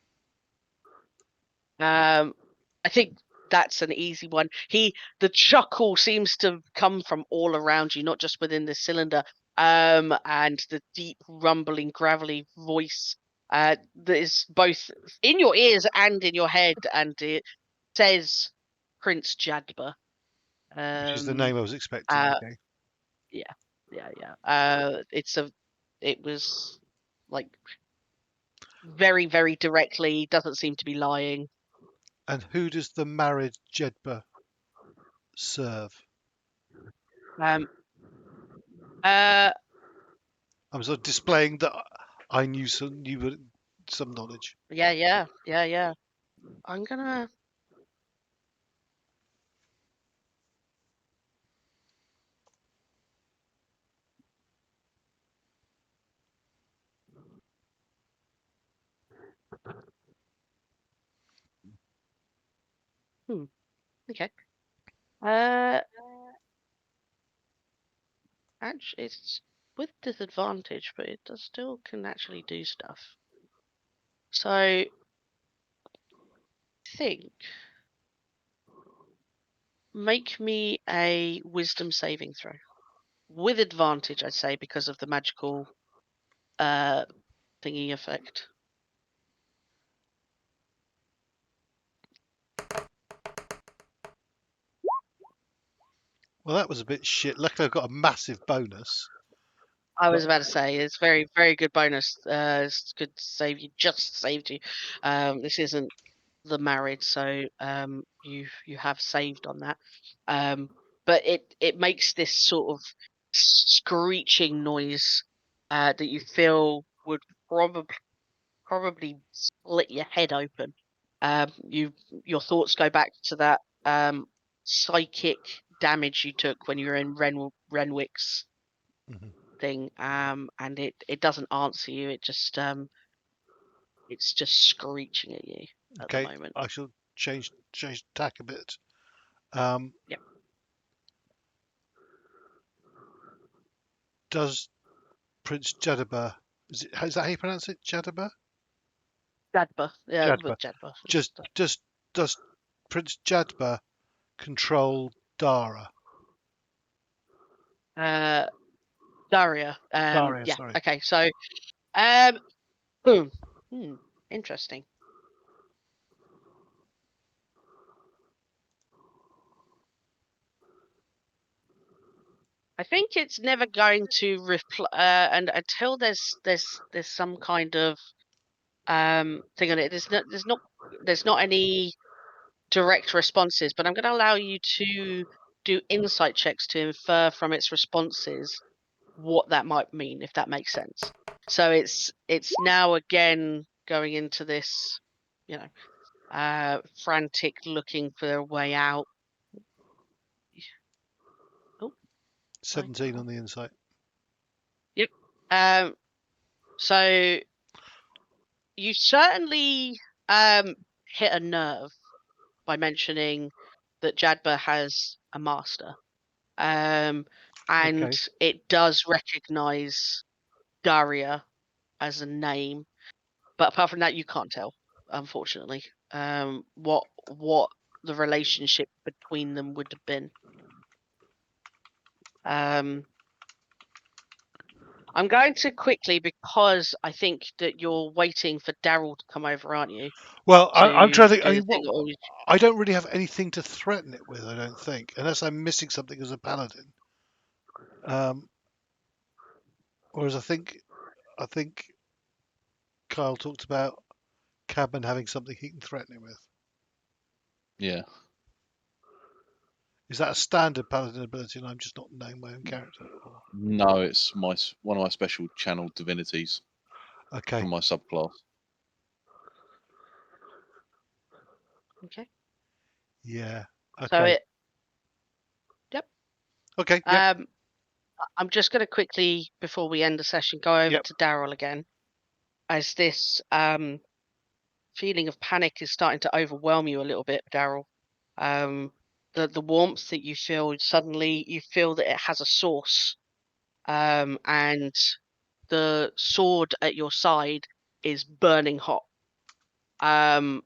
I think that's an easy one. The chuckle seems to come from all around you, not just within the cylinder. And the deep, rumbling, gravelly voice that is both in your ears and in your head, and it says Prince Jadba. Which is the name I was expecting. Okay. Yeah. It was like very, very directly. Doesn't seem to be lying. And who does the married Jedba serve? Um. I'm sort of displaying that I knew some knowledge. Yeah. I'm gonna. Okay. Actually, it's with disadvantage, but it does still can actually do stuff. So, I think make me a wisdom saving throw with advantage, I'd say, because of the magical thingy effect. Well, that was a bit shit. Luckily, I've got a massive bonus. I was about to say it's very, very good bonus. It's good to save you. Just saved you. This isn't the married, so you have saved on that. But it makes this sort of screeching noise that you feel would probably split your head open. Your thoughts go back to that psychic damage you took when you were in Renwick's thing, and it doesn't answer you. It's just screeching at you at the moment. I shall change tack a bit. Yep. Does Prince Jadaba. Is that how you pronounce it? Jadaba? Jadba. Yeah, Jadba. with Jadba. Just does Prince Jadba control Dara? Daria. Daria, Yeah. sorry. Okay. So, boom. Interesting. I think it's never going to and until there's some kind of thing on it. There's not any direct responses, but I'm going to allow you to do insight checks to infer from its responses what that might mean, if that makes sense. So it's now again going into this, frantic looking for a way out. Oh, 17 on the insight. Yep. So you certainly hit a nerve by mentioning that Jadba has a master. And Okay. it does recognize Daria as a name, but apart from that, you can't tell, unfortunately, what the relationship between them would have been. I'm going to quickly, because I think that you're waiting for Darrell to come over, aren't you? Well, I'm trying to think. do I the mean, thing I don't really have anything to threaten it with, I don't think, unless I'm missing something as a paladin. Whereas I think Kyle talked about Cadman having something he can threaten it with. Yeah. Is that a standard paladin ability, and I'm just not knowing my own character? Or... No, it's one of my special channeled divinities Okay. from my subclass. Okay. Yeah. Okay. So it. Yep. Okay. Yep. I'm just going to quickly, before we end the session, go over Yep. to Darrell again, as this feeling of panic is starting to overwhelm you a little bit, Darrell. The warmth that you feel, suddenly you feel that it has a source, and the sword at your side is burning hot. And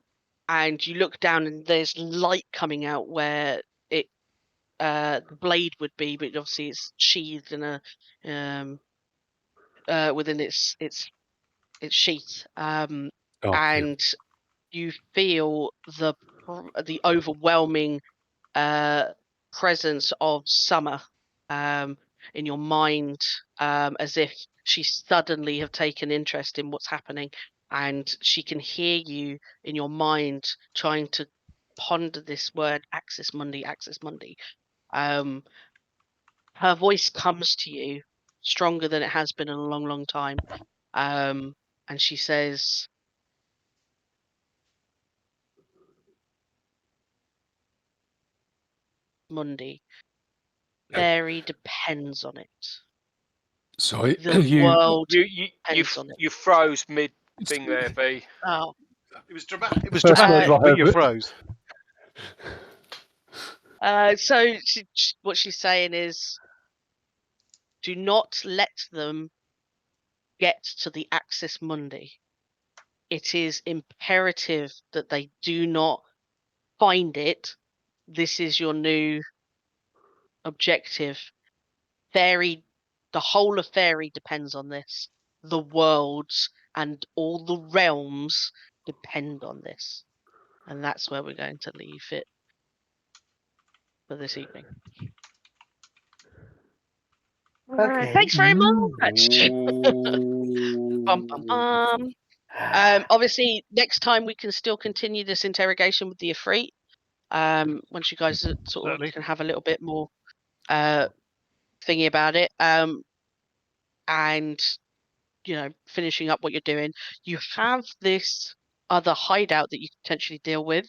you look down and there's light coming out where the blade would be, but obviously it's sheathed in a within its sheath. And you feel the overwhelming presence of Summer in your mind, as if she suddenly have taken interest in what's happening, and she can hear you in your mind trying to ponder this word Axis Mundi. Her voice comes to you stronger than it has been in a long, long time, and she says, Mundi, Fairy depends on it. Sorry, The world You depends on it. you froze mid thing there, Bea. Oh, It was dramatic. It was First dramatic, word I but heard you was- froze. so what she's saying is, do not let them get to the Axis Mundi. It is imperative that they do not find it. This is your new objective. Fairy, the whole of Fairy depends on this. The worlds and all the realms depend on this. And that's where we're going to leave it for this evening. Okay. Thanks very much. Bum, bum, bum. Obviously, next time we can still continue this interrogation with the Ifrit. Once you guys sort Certainly. of can have a little bit more thingy about it. And finishing up what you're doing, you have this other hideout that you can potentially deal with.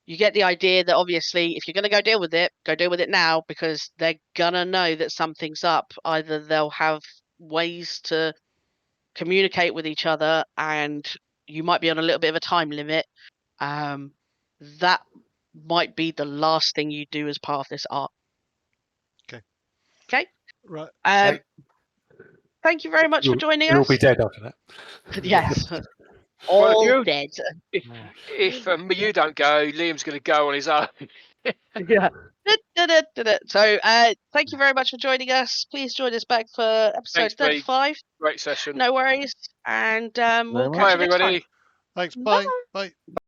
You get the idea that obviously if you're going to go deal with it now, because they're gonna know that something's up. Either they'll have ways to communicate with each other, and you might be on a little bit of a time limit. That might be the last thing you do as part of this arc. Okay. Okay. Right. Right. thank you very much for joining We'll us. be dead after that. Yes. Well, All dead. if you don't go, Liam's going to go on his own. Yeah. So, thank you very much for joining us. Please join us back for episode Thanks, Bea. 35. Great session. No worries. And we'll Very catch Bye, you next time. everybody. Thanks. Bye. Bye.